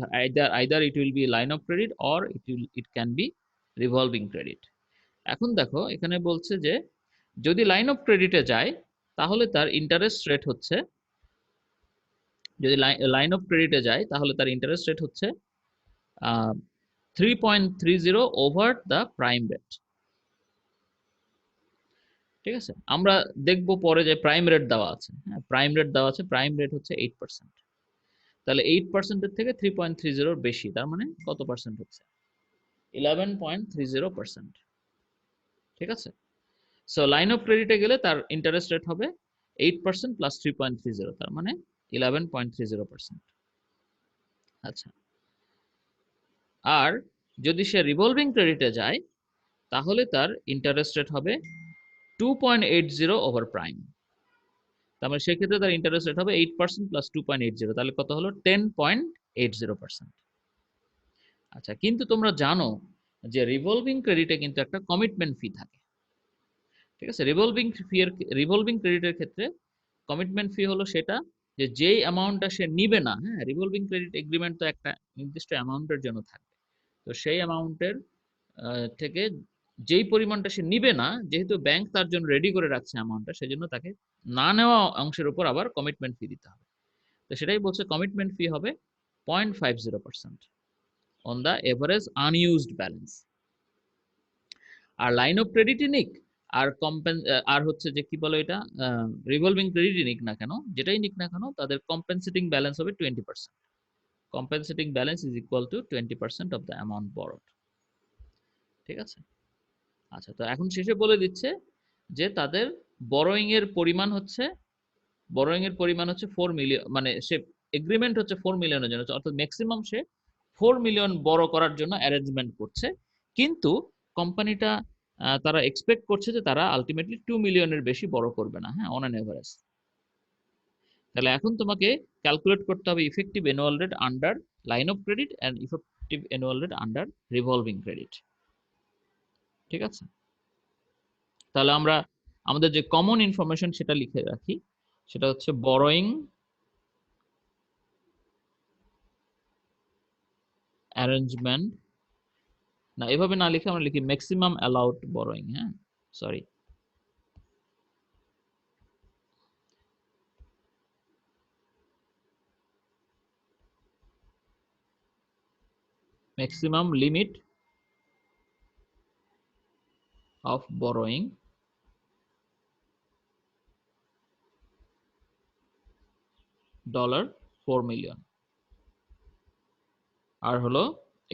either it will be line of credit or it can be revolving credit. এখন দেখো এখানে বলছে যে যদি লাইন অফ ক্রেডিটে যায় তাহলে তার ইন্টারেস্ট রেট হচ্ছে, যদি লাইন অফ ক্রেডিটে যায় তাহলে তার ইন্টারেস্ট রেট হচ্ছে 3.30 ওভার দ্য প্রাইম রেট। ঠিক আছে, আমরা দেখবো পরে যে প্রাইম রেট দেওয়া আছে, হ্যাঁ প্রাইম রেট দেওয়া আছে, প্রাইম রেট হচ্ছে 8%। তাহলে 8% থেকে 3.30 বেশি, তার মানে কত পার্সেন্ট হচ্ছে? 11.30%। ঠিক আছে, সো লাইন অফ ক্রেডিটে গেলে তার ইন্টারেস্ট রেট হবে 8% প্লাস 3.30, তার মানে 11.30%। আচ্ছা, আর যদি সে রিভলভিং ক্রেডিটে যায় তাহলে তার ইন্টারেস্ট রেট হবে 2.80 ওভার প্রাইম। তার মানে সেক্ষেত্রে তার ইন্টারেস্ট রেট হবে 8% প্লাস 2.80, তাহলে কত হলো 10.80%। আচ্ছা, কিন্তু তোমরা জানো যে রিভলভিং ক্রেডিটে কিন্তু একটা কমিটমেন্ট ফি থাকে, ঠিক আছে? রিভলভিং ক্রেডিটের ক্ষেত্রে কমিটমেন্ট ফি হলো সেটা যে যেই অ্যামাউন্টটা সে নিবে না, হ্যাঁ, রিভলভিং ক্রেডিট এগ্রিমেন্ট তো একটা নির্দিষ্ট অ্যামাউন্টের জন্য থাকবে, তো সেই অ্যামাউন্টের থেকে যেই পরিমাণটা সে নিবে না, যেহেতু ব্যাংক তার জন্য রেডি করে রাখছে অ্যামাউন্টটা, সেজন্য তাকে না নেওয়া অংশের উপর আবার কমিটমেন্ট ফি দিতে হবে। তো সেটাই বলছে কমিটমেন্ট ফি হবে 0.50% on the average unused balance. আর লাইন অফ ক্রেডিটই নিক আর হচ্ছে যে কি বলো এটা রিভলভিং ক্রেডিটই নিক না কেন, যেটাই নিক না কেন, তাদের কম্পেনসেটিং ব্যালেন্স হবে 20%। Compensating balance is equal to 20% of the amount borrowed, ঠিক আছে? আচ্ছা, তো এখন শেষে বলে দিচ্ছে যে তাদের বরোয়িং এর পরিমাণ হচ্ছে 4 মিলিয়ন, মানে সে এগ্রিমেন্ট হচ্ছে 4 মিলিয়নের জন্য, অর্থাৎ ম্যাক্সিমাম সে 4 মিলিয়ন বড় করার জন্য অ্যারেঞ্জমেন্ট করছে, কিন্তু কোম্পানিটা তারা এক্সপেক্ট করছে যে তারা আলটিমেটলি 2 মিলিয়নের বেশি বড় করবে না, হ্যাঁ, অন অ্যান এভারেজ। তাহলে এখন তোমাকে ক্যালকুলেট করতে হবে effective annual rate under line of credit and effective annual rate under revolving credit, ঠিক আছে? তাহলে আমরা আমাদের যে কমন ইনফরমেশন সেটা লিখে রাখি, সেটা হচ্ছে বরোয়িং অ্যারেঞ্জমেন্ট, না এভাবে না লিখে আমরা লিখি ম্যাক্সিমাম অ্যালাউড বরোয়িং, হ্যাঁ, sorry, maximum limit of borrowing $4 million আর হলো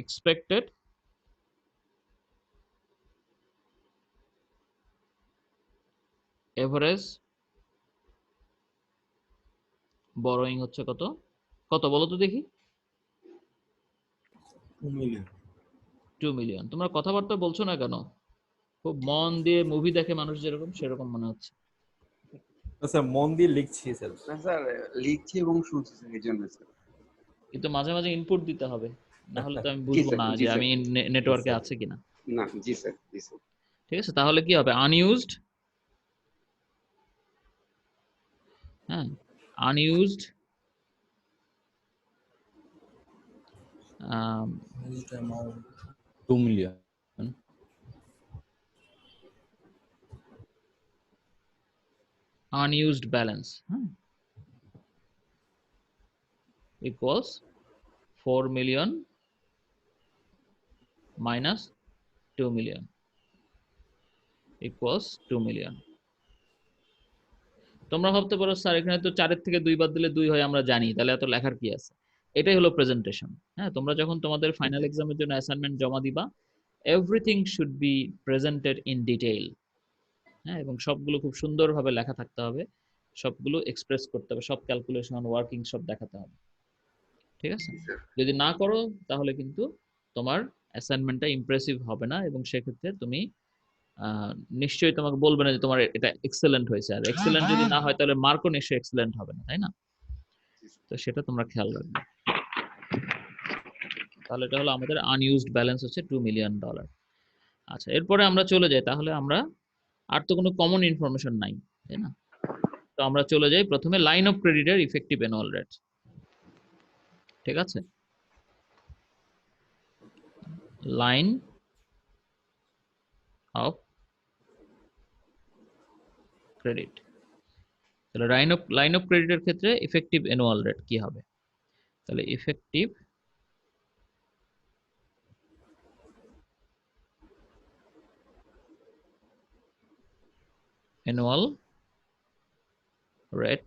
expected average borrowing হচ্ছে কত কত বলো তো দেখি? 2 মিলিয়ন। তোমরা কথাবার্তা বলছো না কেন? খুব মন দিয়ে মুভি দেখে মানুষ যেরকম, সেরকম মনে হচ্ছে। স্যার মন দিয়ে লিখছি স্যার। না স্যার, লিখছি এবং শুনছি স্যার, এই জন্য স্যার। কিন্তু মাঝে মাঝে ইনপুট দিতে হবে, না হলে তো আমি জি বুঝবো স্যার, না জি যে স্যার। আমি নেটওয়ার্কে আছে কিনা। না, জি স্যার, জি স্যার। ঠিক আছে, তাহলে কি হবে? আনইউজড, হ্যাঁ, unused amount 2 million unused balance equals 4 million minus 2 million equals 2 million। তোমরা ভাবতে পারো স্যার এখানে তো 4 এর থেকে 2 বাদ দিলে 2 হয়, আমরা জানি, তাহলে এত লেখার কি আছে? এটাই হলো প্রেজেন্টেশন। হ্যাঁ, তোমরা যখন তোমাদের ফাইনাল এক্সামের জন্য অ্যাসাইনমেন্ট জমা দিবা, everything should be presented in detail, হ্যাঁ, এবং সবগুলো খুব সুন্দরভাবে লেখা থাকতে হবে, সবগুলো এক্সপ্রেস করতে হবে, সব ক্যালকুলেশন ওয়ার্কিং সব দেখাতে হবে, ঠিক আছে? যদি না করো তাহলে কিন্তু তোমার অ্যাসাইনমেন্টটা ইমপ্রেসিভ হবে না, এবং সেক্ষেত্রে তুমি নিশ্চয়ই তোমাকে বলবে না যে তোমার এটা এক্সেলেন্ট হয়েছে, আর এক্সেলেন্ট যদি না হয় তাহলে মার্কও নিশ্চয়ই এক্সেলেন্ট হবে না, তাই না? তো সেটা তোমরা খেয়াল রাখবে। তাহলে এটা হলো আমাদের আনইউজড ব্যালেন্স হচ্ছে $2 মিলিয়ন। আচ্ছা, এরপরে আমরা চলে যাই, তাহলে আমরা আর তো কোনো কমন ইনফরমেশন নাই, তাই না? তো আমরা চলে যাই প্রথমে লাইন অফ ক্রেডিটের ইফেক্টিভ অ্যানুয়াল রেট, ঠিক আছে? লাইন অফ ক্রেডিট, তাহলে লাইন অফ ক্রেডিটের ক্ষেত্রে ইফেক্টিভ অ্যানুয়াল রেট কি হবে? তাহলে ইফেক্টিভ অ্যানুয়াল রেট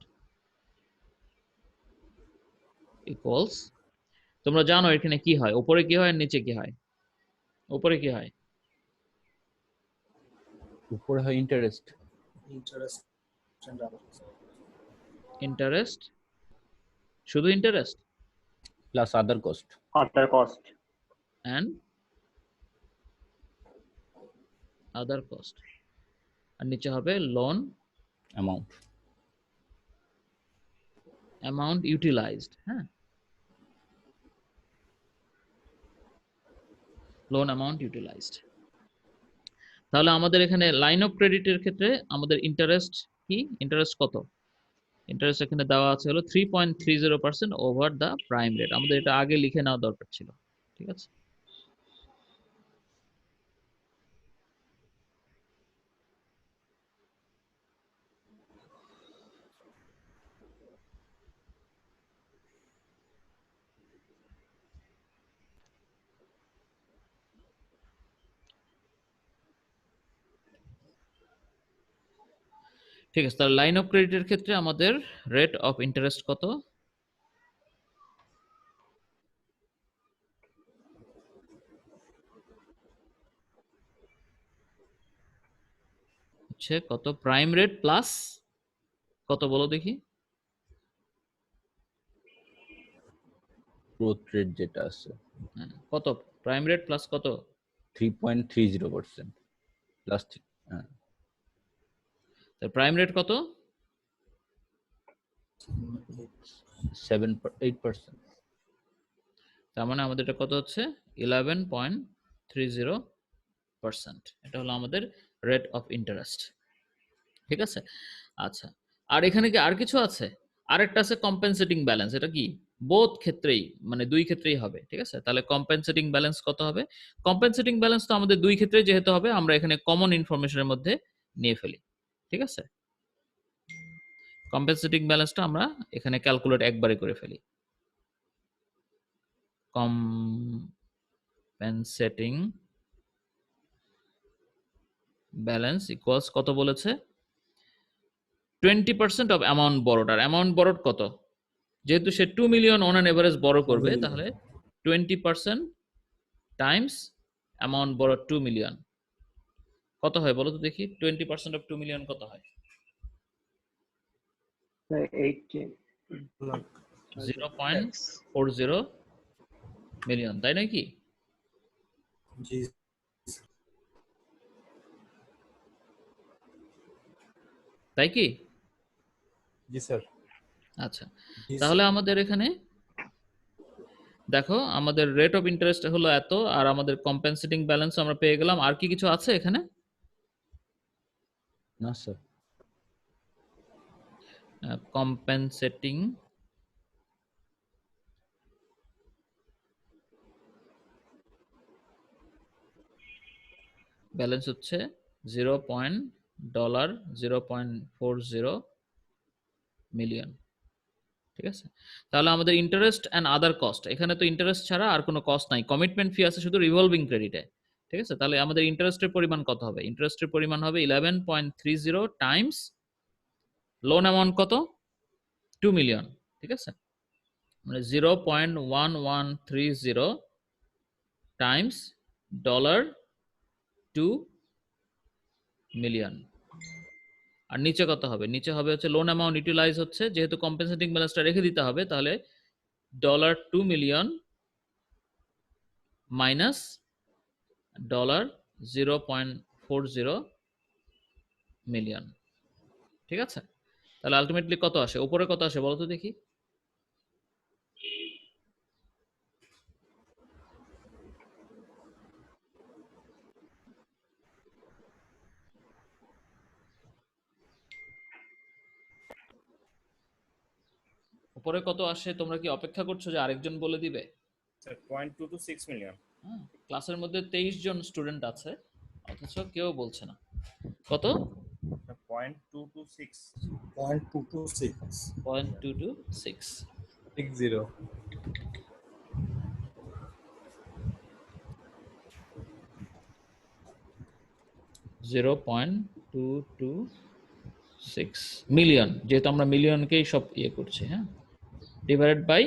ইকুয়ালস, তোমরা জানো এখানে কি হয়, উপরে কি হয়, নিচে কি হয়? উপরে কি হয়? উপরে হয় ইন্টারেস্ট and others. ইন্টারেস্ট, শুধু interest plus other cost and other cost, আর নিচে হবে লোন অ্যামাউন্ট ইউটিলাইজড। হ্যাঁ, লোন অ্যামাউন্ট ইউটিলাইজড। তাহলে আমাদের এখানে লাইন অফ ক্রেডিটের ক্ষেত্রে আমাদের ইন্টারেস্ট কি, ইন্টারেস্ট কত, ইন্টারেস্ট এখানে দেওয়া আছে হলো 3.30% ওভার দ্য প্রাইম রেট। আমাদের এটা আগে লিখে নেওয়া দরকার ছিল, ঠিক আছে। ঠিক আছে, তাহলে লাইন অফ ক্রেডিটের ক্ষেত্রে আমাদের রেট অফ ইন্টারেস্ট কত? হচ্ছে কত? প্রাইম রেট প্লাস কত বলো দেখি? গ্রোথ রেট যেটা আছে কত? প্রাইম রেট প্লাস কত? 3.30% প্লাস। হ্যাঁ, প্রাইম রেট কত? 7.8%। তার মানে আমাদের এটা কত হচ্ছে? 11.30%। এটা হলো আমাদের রেট অফ ইন্টারেস্ট, ঠিক আছে। আচ্ছা, আর এখানে কি আর কিছু আছে? আরেকটা আছে কম্পেনসেটিং ব্যালেন্স। এটা কি বোথ ক্ষেত্রেই, মানে দুই ক্ষেত্রেই হবে, ঠিক আছে। তাহলে কম্পেনসেটিং ব্যালেন্স কত হবে? কম্পেনসেটিং ব্যালেন্স তো আমাদের দুই ক্ষেত্রে যেহেতু হবে, আমরা এখানে কমন ইনফরমেশনের মধ্যে নিয়ে ফেলি, ঠিক আছে। কম্পেনসেটিং ব্যালেন্সটা আমরা এখানে ক্যালকুলেট একবারে করে ফেলি। কম্পেনসেটিং ব্যালেন্স ইকুয়ালস কত বলেছে? 20% অফ অ্যামাউন্ট বরোড। আর অ্যামাউন্ট বরোড কত? যেহেতু সে 2 million on an average borrow করবে, তাহলে 20% টাইমস অ্যামাউন্ট বরোড 2 মিলিয়ন কত হয় বলো তো দেখি? 20% অফ 2 মিলিয়ন কত হয়? 0.40 মিলিয়ন, তাই নয় কি? তাই কি? জি স্যার। আচ্ছা, তাহলে আমাদের এখানে দেখো আমাদের রেট অফ ইন্টারেস্ট হলো এত, আর আমাদের কম্পেনসেটিং ব্যালেন্স আমরা পেয়ে গেলাম। আর কি কিছু আছে এখানে? না স্যার। কম্পেনসেটিং ব্যালেন্স হচ্ছে $0.40 মিলিয়ন, ঠিক আছে। তাহলে আমাদের ইন্টারেস্ট অ্যান্ড আদার কস্ট, এখানে তো ইন্টারেস্ট ছাড়া আর কোনো কস্ট নাই, কমিটমেন্ট ফি আছে শুধু রিভলভিং ক্রেডিটে, ঠিক আছে। তাহলে আমাদের ইন্টারেস্টের পরিমাণ কত হবে? ইন্টারেস্টের পরিমাণ হবে 11.30 টাইমস লোন অ্যামাউন্ট কত? 2 মিলিয়ন, ঠিক আছে। মানে 0.1130 টাইমস $2 মিলিয়ন। আর নিচে কত হবে? নিচে হবে হচ্ছে লোন অ্যামাউন্ট ইউটিলাইজ হচ্ছে, যেহেতু কম্পেনসেটিং ব্যালেন্সটা রেখে দিতে হবে, তাহলে $2 মিলিয়ন মাইনাস $0.40 মিলিয়ন, ঠিক আছে। তাহলে আলটিমেটলি কত আসে? উপরে কত আসে বলো তো দেখি? উপরে কত আসে? তোমরা কি অপেক্ষা করছো যে আরেকজন বলে দিবে? Sir 0.226 million. ক্লাসের মধ্যে 23 জন স্টুডেন্ট আছে, অথচ কেউ বলছে না। কত? 0.226 60 0.226 মিলিয়ন, যেহেতু আমরা মিলিয়নকেই সব ইয়ে করছি, হ্যাঁ, ডিভাইডেড বাই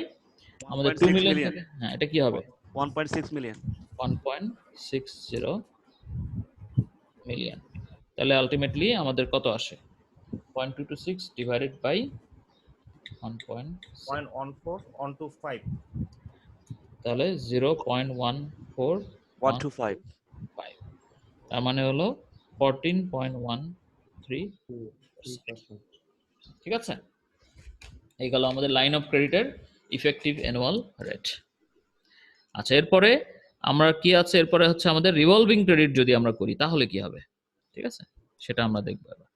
আমাদের 2 মিলিয়ন থাকে। হ্যাঁ, এটা কি হবে? 1.6 মিলিয়ন। 1.60 মিলিয়ন। তাহলে আলটিমেটলি আমাদের কত আসে? 0.226 ডিভাইডেড বাই 1.14125, তাহলে 0.14125, তার মানে হলো 14.1 3%। ঠিক আছে, এই গেল আমাদের লাইন অফ ক্রেডিটের ইফেক্টিভ অ্যানুয়াল রেট। আচ্ছা, এরপরে আমরা কি আছে, এরপরে হচ্ছে আমাদের রিভলভিং ক্রেডিট যদি আমরা করি তাহলে কি হবে, ঠিক আছে, সেটা আমরা দেখব এবার।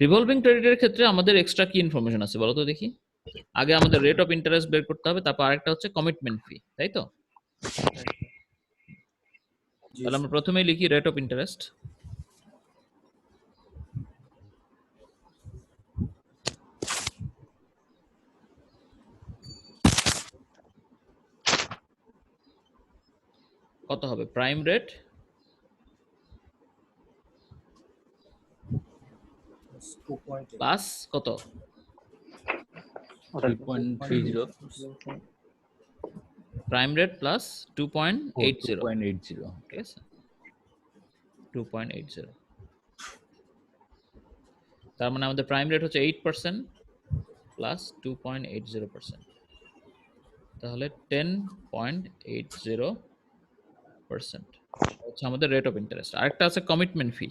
রিভলভিং ক্রেডিটের ক্ষেত্রে আমাদের এক্সট্রা কি ইনফরমেশন আছে বলো তো দেখি। আগে আমাদের রেট অফ ইন্টারেস্ট বের করতে হবে, তারপর আরেকটা হচ্ছে কমিটমেন্ট ফি, তাই তো? তাহলে আমরা প্রথমেই লিখি রেট অফ ইন্টারেস্ট। কত হবে? প্রাইম রেট প্লাস কত? 3.30 প্রাইম রেট প্লাস 2.80, 2.80 ঠিক আছে, 2.80। তার মানে আমাদের প্রাইম রেট হচ্ছে 8% প্লাস 2.80%, তাহলে 10.80% হচ্ছে আমাদের রেট অফ ইন্টারেস্ট। আরেকটা আছে কমিটমেন্ট ফি।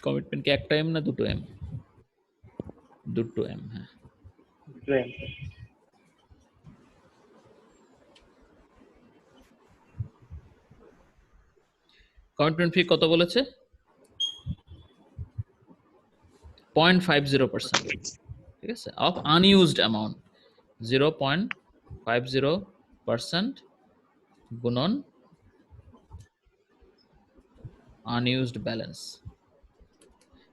কমিটমেন্ট কি একটা এম না দুটো এম? দুটো এম, হ্যাঁ। কমিটমেন্ট ফি কত বলেছে? 0.50%, ঠিক আছে, অফ আনইউজড অ্যামাউন্ট। 0.50% গুণন আনইউজড ব্যালেন্স।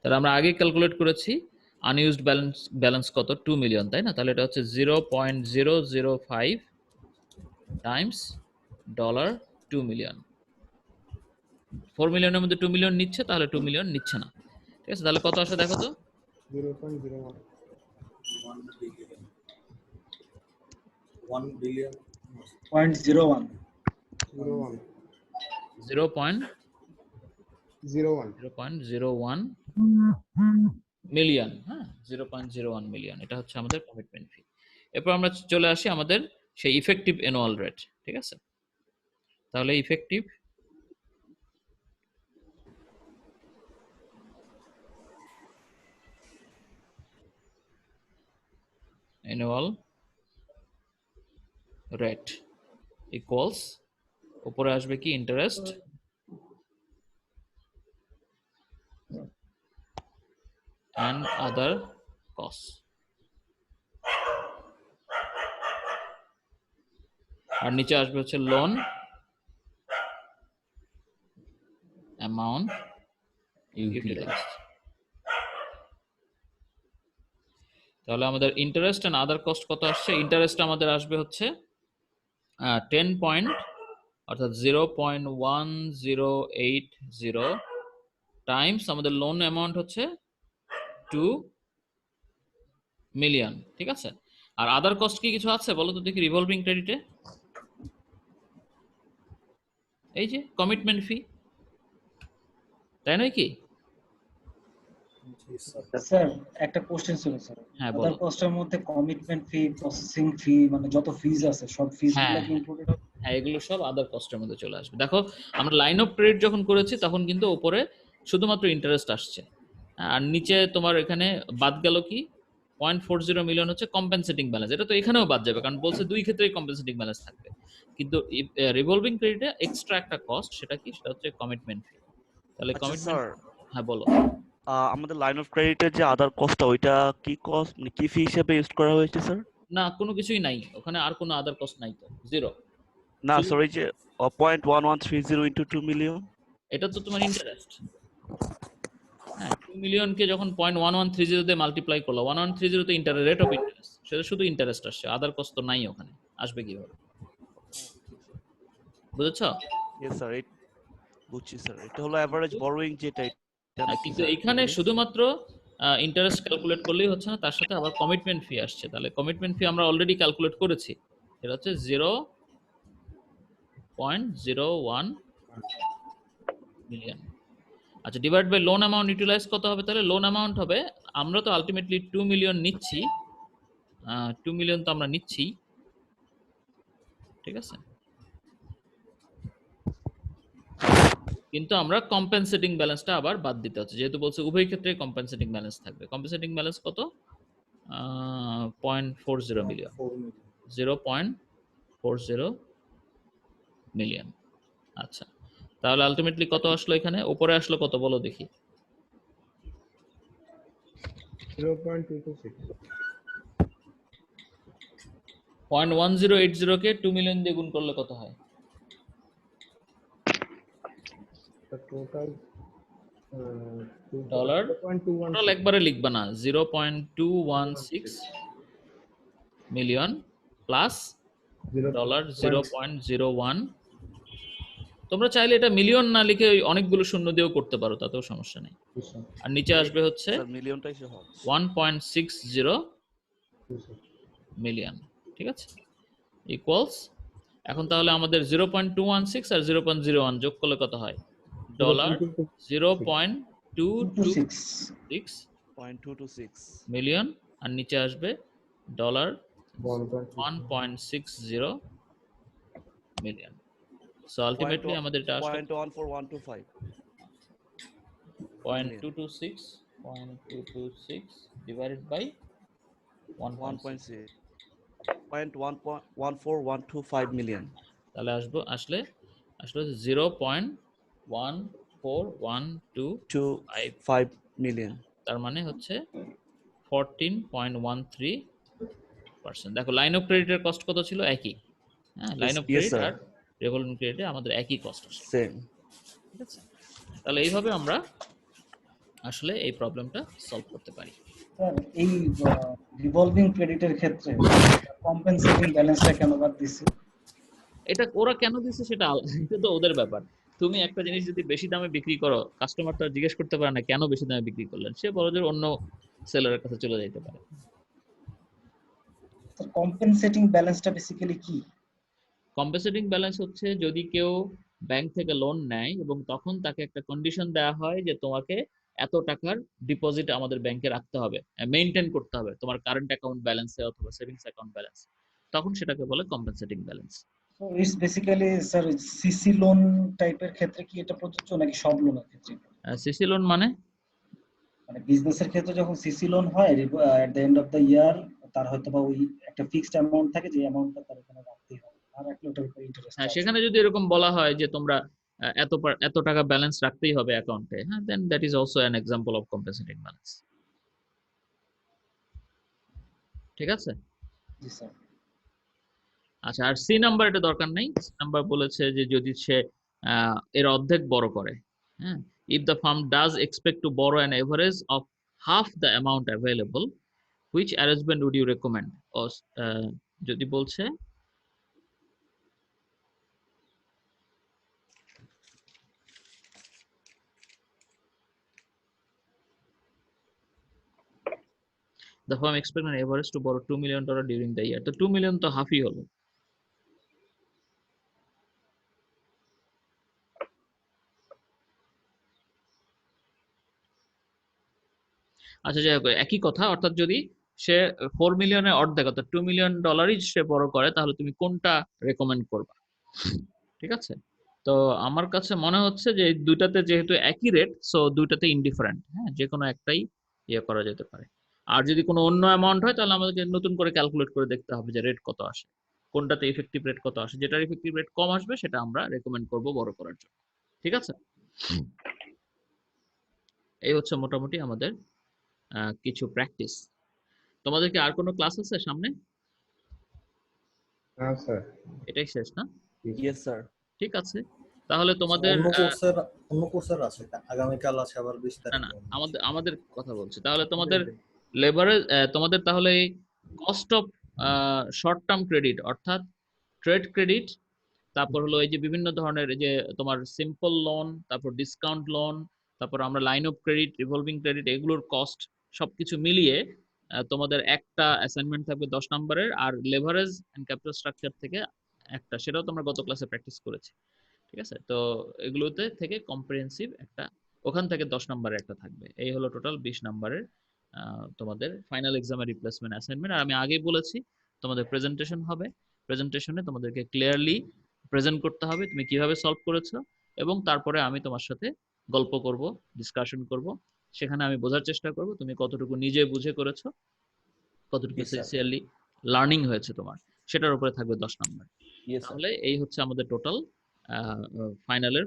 তাহলে আমরা আগে ক্যালকুলেট করেছি আনইউজড ব্যালেন্স কত? 2 মিলিয়ন, তাই না? তাহলে এটা হচ্ছে 0.005 টাইমস $2 মিলিয়ন। 4 মিলিয়নের মধ্যে 2 মিলিয়ন নিচ্ছে, তাহলে 2 মিলিয়ন নিচ্ছে না, ঠিক আছে। তাহলে কত আসে দেখো তো? 0.01 1 billion 0.01 0.01 মিলিয়ন, হ্যাঁ, 0.01 মিলিয়ন। এটা হচ্ছে আমাদের কমিটমেন্ট ফি। এরপর আমরা চলে আসি আমাদের সেই ইফেক্টিভ অ্যানুয়াল রেট, ঠিক আছে। তাহলে ইফেক্টিভ অ্যানুয়াল রেট ইকুয়ালস, উপরে আসবে কি? ইন্টারেস্ট and other costs, আর নিচে আসবে হচ্ছে লোন অ্যামাউন্ট ইউটিলাইজড। তাহলে আমাদের ইন্টারেস্ট এন্ড আদার কস্ট কত আসছে? ইন্টারেস্ট আমাদের আসবে হচ্ছে 10 পয়েন্ট, অর্থাৎ 0.1080 টাইমস আমাদের লোন অ্যামাউন্ট হচ্ছে 2 মিলিয়ন, ঠিক আছে। আর আদার কস্ট কি কিছু আছে বলো তো দেখি রিভলভিং ক্রেডিটে? এই যে কমিটমেন্ট ফি, তাই নয় কি? স্যার একটা কোশ্চেন ছিল স্যার। হ্যাঁ, আদার বলো। কস্টের মধ্যে কমিটমেন্ট ফি, প্রসেসিং ফি, মানে যত ফিজ আছে সব ফিজ হ্যাঁ, গুলো কি ইনক্লুডেড হবে? হ্যাঁ, এগুলো সব আদার কস্টের মধ্যে চলে আসবে। দেখো আমরা লাইন অফ ক্রেডিট যখন করেছি তখন কিন্তু উপরে শুধুমাত্র ইন্টারেস্ট আসছে, আর নিচে তোমার এখানে বাদ গেল কি? 0.40 মিলিয়ন হচ্ছে কম্পেনসেটিং ব্যালেন্স। এটা তো এখানেও বাদ যাবে, কারণ বলছে দুই ক্ষেত্রেই কম্পেনসেটিং ব্যালেন্স থাকবে। কিন্তু রিভলভিং ক্রেডিটে এক্সট্রা একটা কস্ট, সেটা কি? সেটা হচ্ছে কমিটমেন্ট ফি। তাহলে কমিটমেন্ট, হ্যাঁ বলো। আমাদের লাইন অফ ক্রেডিটের যে আদার কস্টটা, ওইটা কি কস্ট, মানে কি ফি হিসেবে ইউজ করা হয়েছে স্যার? না, কোনো কিছুই নাই ওখানে, আর কোনো আদার কস্ট নাই তো, জিরো। না সরি, যে 0.1130 ইনটু 2 মিলিয়ন, এটা তো তোমার ইন্টারেস্ট। হ্যাঁ, 2 মিলিয়নকে যখন 0.1130 দিয়ে মাল্টিপ্লাই করলো, 1130 তো ইন্টারেস্ট, রেট অফ ইন্টারেস্ট, সেটা শুধু ইন্টারেস্ট আসছে, আদার কস্ট তো নাই ওখানে, আসবে কিভাবে? বুঝেছো? ইয়েস স্যার, বুঝছি স্যার। এটা হলো এভারেজ বরোইং যেটা, কিন্তু এখানে শুধুমাত্র ইন্টারেস্ট ক্যালকুলেট করলেই হচ্ছে না, তার সাথে আবার কমিটমেন্ট ফি আসছে। তাহলে কমিটমেন্ট ফি আমরা অলরেডি ক্যালকুলেট করেছি, এটা হচ্ছে 0.01 মিলিয়ন। আচ্ছা, divide by loan amount utilize কত হবে তাহলে? লোন অ্যামাউন্ট হবে, আমরা তো আলটিমেটলি 2 মিলিয়ন নিচ্ছি, 2 মিলিয়ন তো আমরা নিচ্ছি, ঠিক আছে, কিন্তু আমরা কম্পেনসেটিং ব্যালেন্সটা আবার বাদ দিতে হচ্ছে, যেহেতু বলছে উভয় ক্ষেত্রে কম্পেনসেটিং ব্যালেন্স থাকবে। কম্পেনসেটিং ব্যালেন্স কত? 0.40 মিলিয়ন, 0.40 মিলিয়ন। আচ্ছা, তাহলে আলটিমেটলি কত আসলো এখানে? উপরে আসলো কত বলো দেখি? 0.226 0.1080 কে 2 মিলিয়ন দিয়ে গুণ করলে কত হয়? the total ডলার, টোটাল একবারে লিখবা না, 0.216 মিলিয়ন প্লাস ডলার 0.01। তোমরা চাইলে এটা মিলিয়ন না লিখে অনেকগুলো শূন্য দিয়েও করতে পারো, তাতেও সমস্যা নেই। আর নিচে আসবে হচ্ছে স্যার মিলিয়নটাই সহজ। 1.60 মিলিয়ন, ঠিক আছে, ইকুয়ালস। এখন তাহলে আমাদের 0.216 আর 0.01 যোগ করলে কত হয়? ডলার 0.226 মিলিয়ন, আর নিচে আসবে ডলার 1.60 মিলিয়ন। সো আলটিমেটলি আমাদের এটা আসবে 0.14125 0.226 ডিভাইডেড বাই 1.14125 মিলিয়ন। তাহলে আসলে 0.14125 মিলিয়ন, তার মানে হচ্ছে 14.13%। দেখো লাইন অফ ক্রেডিটের কস্ট কত ছিল? একই, হ্যাঁ, লাইন অফ ক্রেডিট আর রিভলভিং ক্রেডিটে আমাদের একই কস্ট আসে, সেম। ঠিক আছে, তাহলে এইভাবে আমরা আসলে এই প্রবলেমটা সলভ করতে পারি। স্যার এই রিভলভিং ক্রেডিটের ক্ষেত্রে কম্পেনসেটিং ব্যালেন্সটা কেন বাদ দিছে? এটা ওরা কেন দিচ্ছে সেটা এটা তো ওদের ব্যাপার। তুমি একটা জিনিস যদি বেশি দামে বিক্রি করো, কাস্টমার তো জিজ্ঞেস করতে পারে না কেন বেশি দামে বিক্রি করলেন, সে বড় জোর অন্য সেলারের কাছে চলে যেতে পারে। স্যার কম্পেনসেটিং ব্যালেন্সটা বেসিক্যালি কি? কম্পেনসেটিং ব্যালেন্স হচ্ছে যদি কেউ ব্যাংক থেকে লোন নেয় এবং তখন তাকে একটা কন্ডিশন দেওয়া হয় যে তোমাকে এত টাকার ডিপোজিট আমাদের ব্যাংকে রাখতে হবে, মেইনটেইন করতে হবে তোমার কারেন্ট অ্যাকাউন্ট ব্যালেন্সে অথবা সেভিংস অ্যাকাউন্ট ব্যালেন্স, তখন সেটাকে বলে compensating balance. So it's basically sir CC loan টাইপের ক্ষেত্রে কি এটা প্রযোজ্য নাকি সব লোনের ক্ষেত্রে? সিসি লোন মানে বিজনেসের ক্ষেত্রে যখন সিসি লোন হয় at the end of the year তার হয়তো বা ওই একটা ফিক্সড অ্যামাউন্ট থাকে যে অ্যামাউন্টটা তার এখানে রাখতেই হবে, আর রাখলে ওটার উপর ইন্টারেস্ট হ্যাঁ, আছে। সেখানে যদি এরকম বলা হয় যে তোমরা এত টাকা ব্যালেন্স রাখতেই হবে অ্যাকাউন্টে, হ্যাঁ, then that is also an example of compensating balance, ঠিক আছে। জি স্যার। আচ্ছা, আর সি নাম্বার এটা দরকার নেই। সি নাম্বার বলেছে যে যদি সে এর অর্ধেক বড় করে, হ্যাঁ, if the firm does expect to borrow an average of half the amount available, which arrangement would you recommend? যদি বলছে the firm expect an average to borrow $2 million during the year, তো 2 মিলিয়ন তো হাফই হলো। আচ্ছা, যাই হোক, একই কথা, অর্থাৎ যদি সে 4 মিলিয়নের অর্ধেক অর্থাৎ $2 মিলিয়ন সে বড় করে, তাহলে তুমি কোনটা রেকমেন্ড করবা? ঠিক আছে, তো আমার কাছে মনে হচ্ছে যে দুইটাতে যেহেতু একই রেট, সো দুইটাতে ইনডিফারেন্ট, হ্যাঁ, যে কোনো একটাই ইয়ে করা যেতে পারে। আর যদি কোনো অন্য অ্যামাউন্ট হয় তাহলে আমাদেরকে নতুন করে ক্যালকুলেট করে দেখতে হবে যে রেট কত আসে, কোনটাতে ইফেক্টিভ রেট কত আসে, যেটার ইফেক্টিভ রেট কম আসবে সেটা আমরা রেকমেন্ড করব বড় করার জন্য, ঠিক আছে। এই হচ্ছে মোটামুটি আমাদের কিছু প্র্যাকটিস। তোমাদের কি আর কোনো ক্লাস আছে সামনে? হ্যাঁ স্যার, এটাই শেষ না? Yes sir. ঠিক আছে, তাহলে তোমাদের অন্য কোর্সের আছে, আগামীকাল আছে আবার 20 না তারিখ। না, আমাদের কথা বলছি। তাহলে তোমাদের লেবারেজ, তোমাদের তাহলে cost of short term credit অর্থাৎ ট্রেড ক্রেডিট, তারপর হলো এই যে বিভিন্ন ধরনের এই যে তোমার সিম্পল লোন, তারপর ডিসকাউন্ট লোন, তারপর আমরা line of credit, revolving credit, এগুলোর কস্ট সবকিছু মিলিয়ে তোমাদের একটা অ্যাসাইনমেন্ট থাকবে 10 নম্বরের, আর লেভারেজ এন্ড ক্যাপিটাল স্ট্রাকচার থেকে একটা, সেটাও তোমরা গত ক্লাসে প্র্যাকটিস করেছি, ঠিক আছে। তো এগুলোতে থেকে কম্প্রিহেনসিভ একটা ওখান থেকে 10 নম্বরের একটা থাকবে। এই হলো টোটাল 20 নম্বরের তোমাদের ফাইনাল এক্সামের রিপ্লেসমেন্ট অ্যাসাইনমেন্ট। আর আমি আগেই বলেছি তোমাদের প্রেজেন্টেশন হবে, প্রেজেন্টেশনে তোমাদেরকে ক্লিয়ারলি প্রেজেন্ট করতে হবে তুমি কিভাবে সলভ করেছো, এবং তারপরে আমি তোমার সাথে গল্প করব, ডিসকাশন করব, সেখানে আমি বোঝার চেষ্টা করব তুমি কতটুকু নিজে বুঝে করেছো, কতটুকু সিনসিয়ারলি লার্নিং হয়েছে তোমার, সেটার উপরে থাকবে 10 নম্বর। তাহলে এই হচ্ছে আমাদের টোটাল ফাইনালের,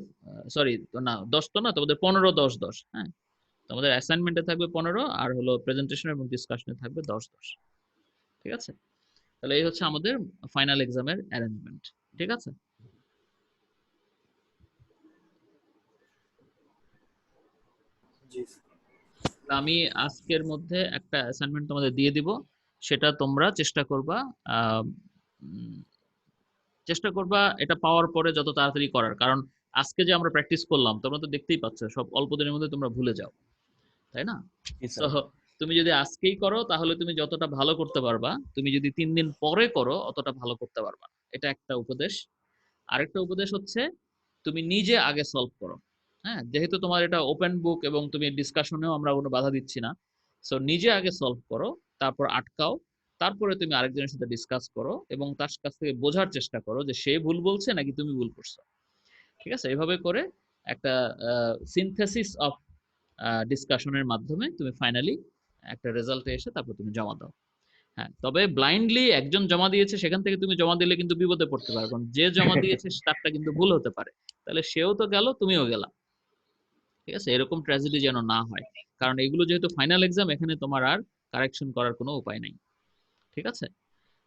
সরি না 10 তো না, তোমাদের 15 10 10। হ্যাঁ, তোমাদের অ্যাসাইনমেন্টে থাকবে 15 আর হলো প্রেজেন্টেশন এবং ডিসকাশনে থাকবে 10 10। ঠিক আছে, তাহলে এই হচ্ছে আমাদের ফাইনাল এক্সামের অ্যারেঞ্জমেন্ট। ঠিক আছে, আমি আজকের মধ্যে একটা অ্যাসাইনমেন্ট তোমাদের দিয়ে দিব, সেটা তোমরা চেষ্টা করবা এটা পাওয়ার পরে যত তাড়াতাড়ি করার, কারণ আজকে যে আমরা প্র্যাকটিস করলাম তোমরা তো দেখতেই পাচ্ছ সব অল্প দিনের মধ্যে তোমরা ভুলে যাও, তাই না? তো তুমি যদি আজকেই করো তাহলে তুমি যতটা ভালো করতে পারবা, তুমি যদি 3 দিন পরে করো অতটা ভালো করতে পারবা। এটা একটা উপদেশ। আরেকটা উপদেশ হচ্ছে তুমি নিজে আগে সলভ করো। হ্যাঁ, যেহেতু তোমার এটা ওপেন বুক এবং তুমি ডিসকাশনেও আমরা কোনো বাধা দিচ্ছি না, সো নিজে আগে সলভ করো, তারপর আটকাও, তারপরে তুমি আরেকজনের সাথে ডিসকাস করো এবং তার কাছ থেকে বোঝার চেষ্টা করো যে সে ভুল বলছে নাকি তুমি ভুল করছো। ঠিক আছে, এভাবে করে একটা সিনথেসিস অফ ডিসকাশনের মাধ্যমে তুমি ফাইনালি একটা রেজাল্টে এসে তারপর তুমি জমা দাও। হ্যাঁ, তবে ব্লাইন্ডলি একজন জমা দিয়েছে সেখান থেকে তুমি জমা দিলে কিন্তু বিপদে পড়তে পারো, কারণ যে জমা দিয়েছে তারটা কিন্তু ভুল হতে পারে, তাহলে সেও তো গেল তুমিও গেলা। ঠিক আছে, এরকম ট্র্যাজেডি যেন না হয়, কারণ এগুলো যেহেতু ফাইনাল এক্সাম এখানে তোমার আর কারেকশন করার কোনো উপায় নাই। ঠিক আছে,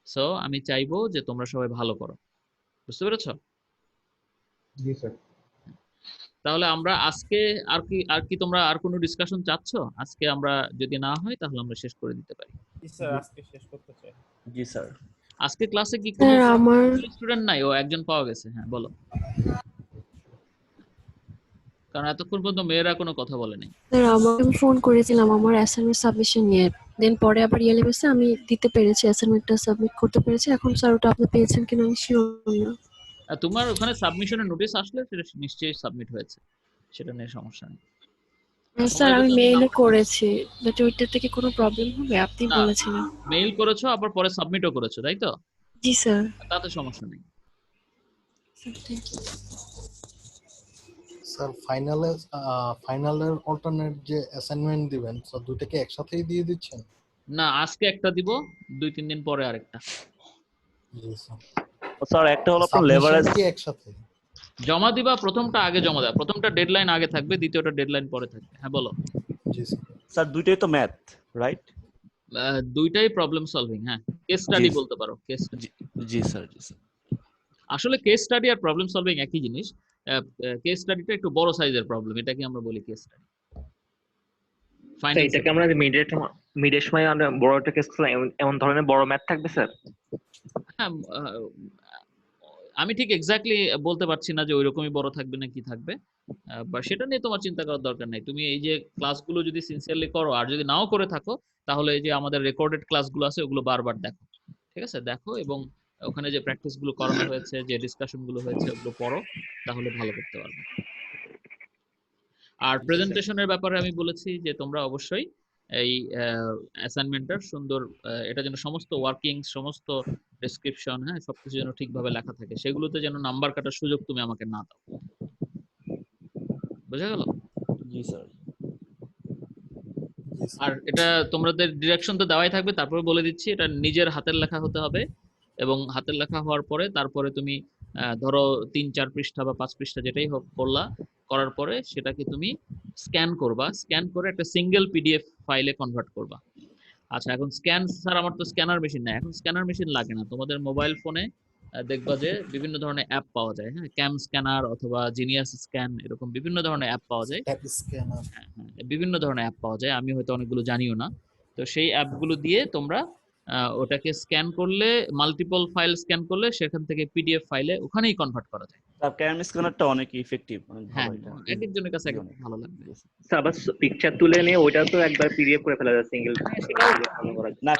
সো আমি চাইবো যে তোমরা সবাই ভালো করো, বুঝতে পেরেছো? জি স্যার। তাহলে আমরা আজকে আর কি তোমরা আর কোনো ডিসকাশন চাচ্ছ? আজকে আমরা যদি না হয় তাহলে আমরা শেষ করে দিতে পারি। জি স্যার, আজকে শেষ করতে চাই। জি স্যার। আজকে ক্লাসে কি কোনো স্টুডেন্ট নাই? ও একজন পাওয়া গেছে, হ্যাঁ বলো। কারণ এতক্ষণ পর্যন্ত মেয়েরা কোনো কথা বলেনি। স্যার আমি ফোন করেছিলাম আমার অ্যাসাইনমেন্ট সাবমিশন নিয়ে, দেন পরে আবার ইয়েলেমেসে আমি দিতে পেরেছি, অ্যাসাইনমেন্টটা সাবমিট করতে পেরেছি। এখন স্যার ওটা আপনি পেয়েছেন কিনা আমি শিওর না। তোমার ওখানে সাবমিশনের নোটিশ আসলে সেটা নিশ্চয়ই সাবমিট হয়েছে, সেটা নিয়ে সমস্যা নেই। স্যার আমি মেইলে করেছি, বাট ওইটা থেকে কোনো প্রবলেম হবে? আপনি বলেছিলেন মেইল করেছো আবার পরে সাবমিটও করেছো, তাই তো? জি স্যার। তাতে সমস্যা নেই। স্যার ফাইনালের অল্টারনেট যে অ্যাসাইনমেন্ট দিবেন স্যার দুইটাকে একসাথেই দিয়ে দিচ্ছেন? না, আজকে একটা দিব, 2-3 দিন পরে আরেকটা। জি স্যার। স্যার একটা হলো আপনার লেভারেজ কি একসাথে জমা দিবা, প্রথমটা আগে জমা দাও, প্রথমটা ডেডলাইন আগে থাকবে, দ্বিতীয়টা ডেডলাইন পরে থাকবে। হ্যাঁ বলো। জি স্যার। স্যার দুইটাই তো ম্যাথ, রাইট? দুইটাই প্রবলেম সলভিং। হ্যাঁ, কেস স্টাডি বলতে পারো, কেস স্টাডি। জি স্যার, জি স্যার। আসলে কেস স্টাডি আর প্রবলেম সলভিং একই জিনিস। কেস স্টাডিটা একটু বড় সাইজের প্রবলেম, এটাকে আমরা বলি কেস স্টাডি। এটাকে আমরা মিডের সময় আমরা বড় একটা কেস এমন ধরনের বড় ম্যাথ থাকবে স্যার? হ্যাঁ, আমি ঠিক এক্স্যাক্টলি বলতে পারছি না যে ওইরকমই বড় থাকবে না কি থাকবে, বা সেটা নিয়ে তোমার চিন্তা করার দরকার নাই। তুমি এই যে ক্লাসগুলো যদি সিনসিয়ারলি করো, আর যদি নাও করে থাকো তাহলে এই যে আমাদের রেকর্ডেড ক্লাসগুলো আছে ওগুলো বারবার দেখো। ঠিক আছে, দেখো এবং ওখানে যে প্র্যাকটিস গুলো করানো হয়েছে, যে ডিসকাশন গুলো হয়েছে ওগুলো পড়ো, তাহলে ভালো করতে পারবে। আর প্রেজেন্টেশনের ব্যাপারে আমি বলেছি যে তোমরা অবশ্যই এই অ্যাসাইনমেন্টটার সুন্দর, এটা যেন সমস্ত ওয়ার্কিং, সমস্ত ডেসক্রিপশন, হ্যাঁ সবকিছু যেন ঠিকভাবে লেখা থাকে, সেগুলোতে যেন নাম্বার কাটার সুযোগ তুমি আমাকে না দাও। বুঝা গেল? জি স্যার। আর এটা তোমাদের ডিরেকশন তো দেওয়াই থাকবে, তারপরে বলে দিচ্ছি এটা নিজের হাতের লেখা হতে হবে, এবং হাতের লেখা হওয়ার পরে তারপরে তুমি ধরো 3-4 পৃষ্ঠা বা 5 পৃষ্ঠা যেটাই হোক করার পরে সেটাকে তুমি স্ক্যান করবা, স্ক্যান করে একটা সিঙ্গেল পিডিএফ ফাইলে কনভার্ট করবা। আচ্ছা, এখন স্ক্যান স্যার আমার তো স্ক্যানার মেশিন নাই। এখন স্ক্যানার মেশিন লাগে না, তোমাদের মোবাইল ফোনে দেখবা যে বিভিন্ন ধরনের অ্যাপ পাওয়া যায়। হ্যাঁ, ক্যাম স্ক্যানার অথবা জিনিয়াস স্ক্যান, এরকম বিভিন্ন ধরনের অ্যাপ পাওয়া যায়। বিভিন্ন ধরনের অ্যাপ পাওয়া যায়, আমি হয়তো অনেকগুলো জানিও না। তো সেই অ্যাপগুলো দিয়ে তোমরা ওটাকে স্ক্যান করলে, মাল্টিপল ফাইল স্ক্যান করলে সেখান থেকে পিডিএফ ফাইলে ওখানেই কনভার্ট করা যায়। স্যার ক্যাম স্ক্যানারটা অনেক ইফেক্টিভ, হ্যাঁ, এক একজনের কাছে এক ভালো লাগবে। স্যার আবার পিকচার তুলে নিয়ে ওইটা তো একবার পিডিএফ করে ফেলা যায় সিঙ্গেল। না,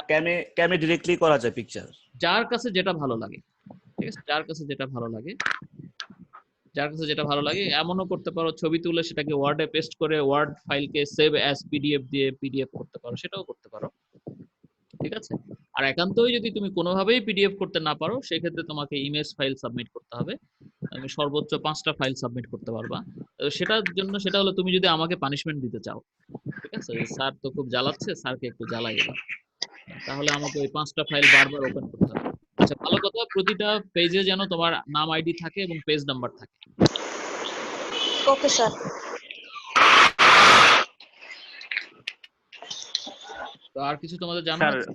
ক্যামে ডাইরেক্টলি করা যায় পিকচার। যার কাছে যেটা ভালো লাগে, ঠিক আছে, যার কাছে যেটা ভালো লাগে যার কাছে যেটা ভালো লাগে এমনও করতে পারো, ছবি তুলে সেটাকে ওয়ার্ডে পেস্ট করে ওয়ার্ড ফাইলকে সেভ অ্যাজ পিডিএফ দিয়ে পিডিএফ করতে পারো, সেটাও করতে পারো। ঠিক আছে। আর একান্তই যদি তুমি কোনোভাবেই পিডিএফ করতে না পারো, সেক্ষেত্রে তোমাকে ইমেজ ফাইল সাবমিট করতে হবে। তুমি সর্বোচ্চ 5টা ফাইল সাবমিট করতে পারবা। সেটার জন্য সেটা হলো তুমি যদি আমাকে পানিশমেন্ট দিতে চাও, ঠিক আছে, স্যার তো খুব জ্বালাচ্ছে, স্যারকে একটু জ্বালাই এবার, তাহলে আমাকে ওই 5টা ফাইল বারবার ওপেন করতে হবে। আচ্ছা, ভালো কথা, প্রতিটা পেজে যেন তোমার নাম আইডি থাকে এবং পেজ নাম্বার থাকে। Okay sir. তো আর কিছু তোমাদের জানা স্যার আছে?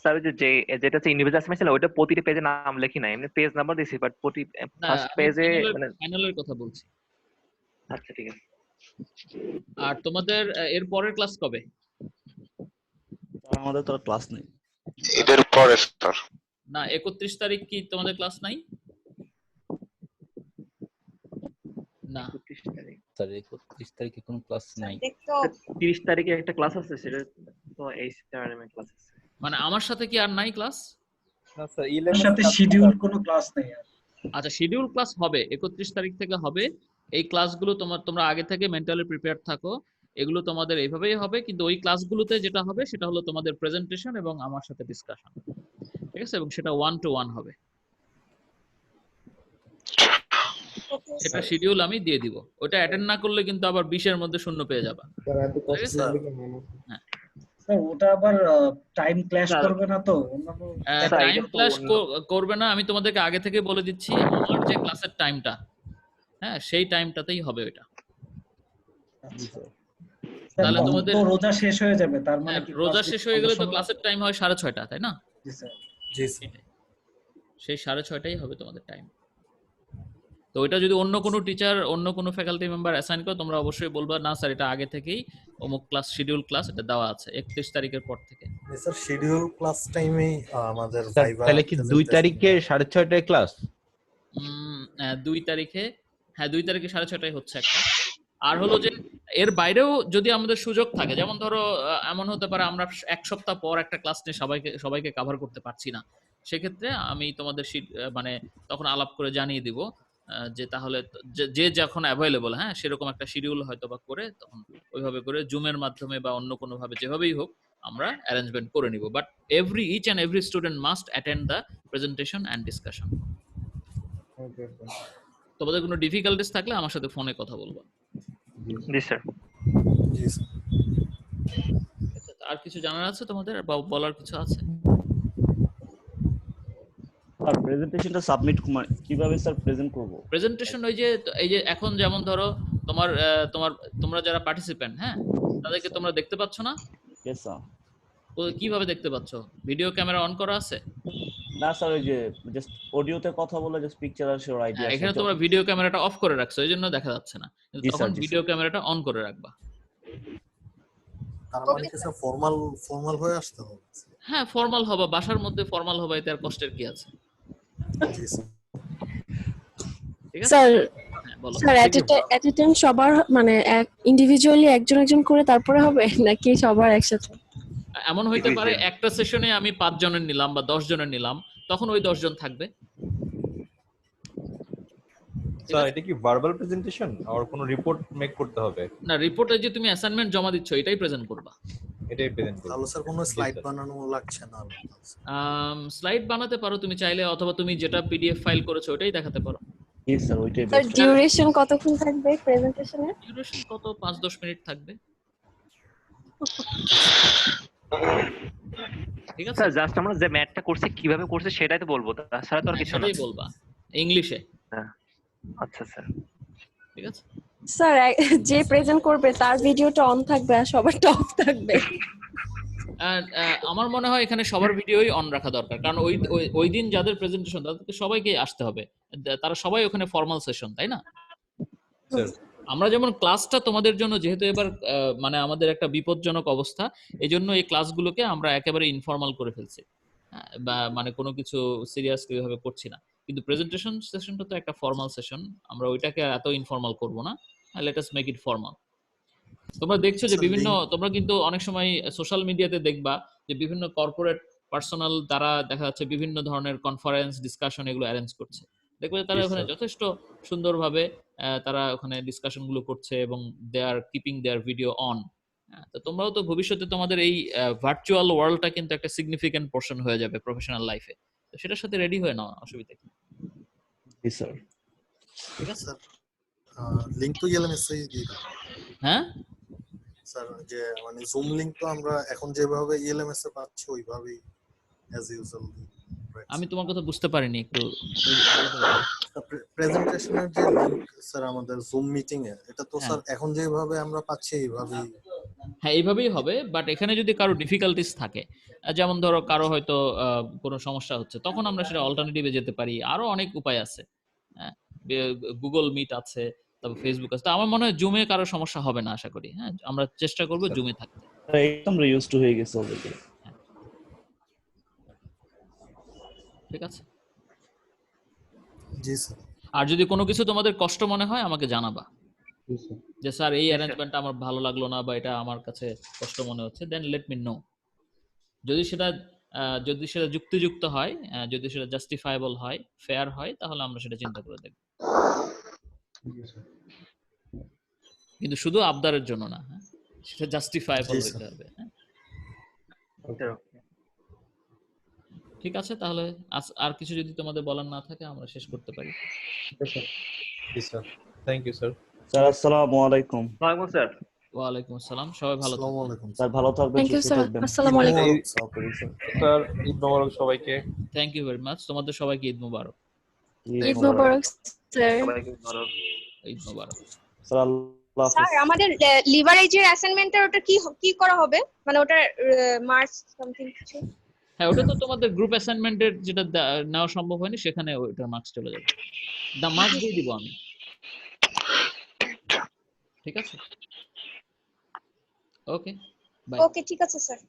স্যার যেটা হচ্ছে ইন্ডিভিজুয়াল অ্যাসাইনমেন্ট ছিল ওইটা প্রতিটা পেজে নাম লিখি না, এমনি পেজ নাম্বার দিছি, বাট প্রতি ফার্স্ট পেজে মানে ফাইনালের কথা বলছি। আচ্ছা ঠিক আছে। আর তোমাদের এর পরের ক্লাস কবে? আমাদের তো ক্লাস নেই এদের পরে স্যার। না, 31 তারিখ কি তোমাদের ক্লাস নাই? না, 31 তারিখ স্যার 31 তারিখে কোনো ক্লাস নাই। 30 তারিখে একটা ক্লাস আছে, সেটা তো এই টাইমে ক্লাস আছে। মানে আমার সাথে কি আর নাই ক্লাস? না স্যার এর সাথে শিডিউল কোনো ক্লাস নেই আর। আচ্ছা, শিডিউল ক্লাস হবে 31 তারিখ থেকে হবে। এই ক্লাসগুলো তোমরা আগে থেকে মেন্টালি প্রিপেয়ার থাকো, এগুলো তোমাদের এইভাবেই হবে। কিন্তু ওই ক্লাসগুলোতে যেটা হবে সেটা হলো তোমাদের প্রেজেন্টেশন এবং আমার সাথে ডিসকাশন, ঠিক আছে, এবং সেটা 1 to 1 হবে। এটা শিডিউল আমি দিয়ে দিব, ওটা অ্যাটেন্ড না করলে কিন্তু আবার 20 এর মধ্যে শূন্য পেয়ে যাবা। হ্যাঁ স্যার ওটা আবার টাইম ক্ল্যাশ করবে না তো? টাইম ক্ল্যাশ করবে না, আমি তোমাদেরকে আগে থেকে বলে দিচ্ছি। আমার যে ক্লাসের টাইমটা, হ্যাঁ, সেই টাইমটাতেই হবে ওটা। তাহলে তোমাদের রোজা শেষ হয়ে যাবে, তার মানে কি রোজা শেষ হয়ে গেলে তো ক্লাসের টাইম হয় 6:30, তাই না? জি স্যার। জি স্যার। সেই 6:30টাই হবে তোমাদের টাইম। তো ওইটা যদি অন্য কোনো টিচার, অন্য কোনো ফ্যাকাল্টি মেম্বার অ্যাসাইন করে, তোমরা অবশ্যই বলবা না স্যার এটা আগে থেকেই অমুক ক্লাস শিডিউল ক্লাস এটা দেওয়া আছে 31 তারিখের পর থেকে। স্যার শিডিউল ক্লাস টাইমে আমাদের ভাইবা তাহলে কি 2 তারিখে 6:30টায় ক্লাস? 2 তারিখে, হ্যাঁ 2 তারিখে 6:30টায় হচ্ছে একটা। আর হলো যে এর বাইরেও যদি আমাদের সুযোগ থাকে, যেমন ধরো এমন হতে পারে আমরা 1 সপ্তাহ পর একটা ক্লাস নিয়ে সবাইকে কভার করতে পারছি না, সেক্ষেত্রে আমি তোমাদের মানে তখন আলাপ করে জানিয়ে দিব যে তাহলে যে যখন অ্যাভেলেবল, হ্যাঁ, সেরকম একটা শিডিউল হয়তো বা করে তখন ওইভাবে করে জুমের মাধ্যমে বা অন্য কোনো ভাবে যেভাবেই হোক আমরা অ্যারেঞ্জমেন্ট করে নিব। But each and every student must attend the presentation and discussion. Okay sir. তোমাদের কোনো ডিফিকাল্টিস থাকলে আমার সাথে ফোনে কথা বলবা। জি স্যার। জি স্যার। আর কিছু জানার আছে তোমাদের বা বলার কিছু আছে? আর প্রেজেন্টেশনটা সাবমিট কিভাবে স্যার প্রেজেন্ট করব? প্রেজেন্টেশন এই যে এখন যেমন ধরো তোমরা যারা পার্টিসিপেন্ট, হ্যাঁ, তাদেরকে তোমরা দেখতে পাচ্ছ না? Yes sir. তো কিভাবে দেখতে পাচ্ছ? ভিডিও ক্যামেরা অন করা আছে? না স্যার, ওই যে জাস্ট অডিওতে কথা বলে জাস্ট পিকচার আসে ওর আইডিয়া। এখানে তোমরা ভিডিও ক্যামেরাটা অফ করে রাখছো, এইজন্য দেখা যাচ্ছে না। কিন্তু তখন ভিডিও ক্যামেরাটা অন করে রাখবা। তার মানে কি স্যার ফর্মাল হয়ে আসতে হবে? হ্যাঁ, ফর্মাল হবা, বাসার মধ্যে ফর্মাল হবা, এতে আর কষ্টের কি আছে? জি স্যার। ঠিক আছে স্যার। হ্যাঁ বলো। স্যার অ্যাটেন্ডেন্স সবার মানে ইন্ডিভিজুয়ালি একজন করে তারপরে হবে নাকি সবার একসাথে? এমন হইতে পারে একটা সেশনে আমি 5 জনের নিলাম বা 10 জনের নিলাম, তখন ওই 10 জন থাকবে। স্যার এটা কি ভার্বাল প্রেজেন্টেশন আর কোনো রিপোর্ট মেক করতে হবে? না, রিপোর্টে যে তুমি অ্যাসাইনমেন্ট জমা দিচ্ছ এটাই প্রেজেন্ট করবা। এটাই প্রেজেন্ট করব। তাহলে স্যার কোনো স্লাইড বানানো লাগছে না? স্লাইড বানাতে পারো তুমি চাইলে, অথবা তুমি যেটা পিডিএফ ফাইল করেছো ওটাই দেখাতে পারো। জি স্যার, ওইটাই স্যার ডিউরেশন কতক্ষণ থাকবে প্রেজেন্টেশনে? ডিউরেশন কত 5-10 মিনিট থাকবে। ঠিক আছে স্যার, জাস্ট আমরা যে ম্যাথটা করছি কিভাবে করছে সেটাই তো বলবো, তাছাড়া তো আর কিছু না। সেটাই বলবা ইংলিশে। আচ্ছা স্যার, ঠিক আছে স্যার। যে প্রেজেন্ট করবে তার ভিডিওটা অন থাকবে আর সবারটা অফ থাকবে। আমার মনে হয় এখানে সবার ভিডিওই অন রাখা দরকার, কারণ ওই দিন যাদের প্রেজেন্টেশন তাদেরকে সবাইকে আসতে হবে, তারা সবাই ওখানে ফর্মাল সেশন, তাই না? আমরা যেমন ক্লাসটা তোমাদের জন্য যেহেতু এবার মানে আমাদের একটা বিপজ্জনক অবস্থা, এই জন্য এই ক্লাসগুলোকে আমরা একেবারে ইনফর্মাল করে ফেলছি, বা মানে কোনো কিছু সিরিয়াসলি ভাবে করছি না। কিন্তু প্রেজেন্টেশন সেশনটা তো একটা ফর্মাল সেশন, আমরা ওইটাকে এত ইনফর্মাল করব না, let us make it formal. তোমরা দেখছো যে তোমরা কিন্তু অনেক সময় সোশ্যাল মিডিয়াতে দেখবা যে বিভিন্ন কর্পোরেট পার্সোনাল দ্বারা দেখা যাচ্ছে বিভিন্ন ধরনের কনফারেন্স ডিসকাশন এগুলো অ্যারেঞ্জ করছে, দেখবে যে তারা Yes, ওখানে sir. যথেষ্ট সুন্দরভাবে তারা ওখানে ডিসকাশন গুলো করছে এবং they are keeping their video on. তো তোমরাও তো ভবিষ্যতে তোমাদের এই ভার্চুয়াল ওয়ার্ল্ডটা কিন্তু একটা সিগনিফিক্যান্ট পোর্শন হয়ে যাবে প্রফেশনাল লাইফে, তো সেটার সাথে রেডি হয়ে নাও, অসুবিধা কি? জি স্যার। ঠিক আছে স্যার, লিংক তো ইএলএমএস এই দিয়ে দাও। হ্যাঁ স্যার, যে মানে জুম লিংক তো আমরা এখন যেভাবে ইএলএমএস এ পাচ্ছি ওইভাবেই অ্যাজ ইউজুয়াল। আমি তোমার কথা বুঝতে পারিনি, একটু প্রেজেন্টেশনের যে লিংক স্যার আমাদের জুম মিটিং এ, এটা তো স্যার এখন যেভাবে আমরা পাচ্ছি এইভাবেই। হ্যাঁ এইভাবেই হবে, বাট এখানে যদি কারো ডিফিকাল্টিস থাকে, যেমন ধরো কারো হয়তো কোনো সমস্যা হচ্ছে, তখন আমরা সেটা অল্টারনেটিভে যেতে পারি। আরো অনেক উপায় আছে, গুগল মিট আছে, তারপর ফেসবুক আছে। তো আমার মনে হয় জুমে কারো সমস্যা হবে না, আশা করি। হ্যাঁ, আমরা চেষ্টা করব জুমে থাকতে। আমরা ইউজ টু হয়ে গেছে অলরেডি। ঠিক আছে, জি স্যার। আর যদি কোনো কিছু তোমাদের কষ্ট মনে হয় আমাকে জানাবা, যে স্যার এই অ্যারেঞ্জমেন্টটা আমার ভালো লাগলো না বা এটা আমার কাছে কষ্ট মনে হচ্ছে, দেন লেট মি নো। যদি সেটা যুক্তিযুক্ত হয়, যদি সেটা জাস্টিফায়েবল হয়, ফেয়ার হয়, তাহলে আমরা সেটা চিন্তা করে দেখব। কিন্তু শুধু আবদারের জন্য না, হ্যাঁ, সেটা জাস্টিফায়েবল হতে হবে। হ্যাঁ, ঠিক আছে, তাহলে আর কিছু যদি তোমাদের বলার না থাকে আমরা শেষ করতে পারি। জি sir, thank you sir. Sir আসসালামু আলাইকুম। ওয়ালাইকুম স্যার। ওয়ালাইকুম আসসালাম, সবাই ভালো থাকবেন। আসসালামু আলাইকুম স্যার ভালো থাকবেন, থ্যাংক ইউ সুস্থ স্যার, থাকবেন। আসসালামু আলাইকুম। স্যার ঈদ মোবারক সবাইকে। থ্যাংক ইউ ভেরি মাচ, তোমাদের সবাইকে ঈদ মোবারক। ঈদ মোবারক স্যার। সবাইকে ভালো। ঈদ মোবারক স্যার আল্লাহ হাফেজ। স্যার আমাদের লিভারেজের অ্যাসাইনমেন্টের ওটা কি করা হবে, মানে ওটা মার্কস সামথিং কিছু? হ্যাঁ, ওটা তো তোমাদের গ্রুপ অ্যাসাইনমেন্টের যেটা নেওয়া সম্ভব হয়নি, সেখানে ওইটার মার্কস চলে যাবে। মার্কস দিয়ে দিব আমি। ঠিক আছে, ওকে বাই। ওকে ঠিক আছে স্যার।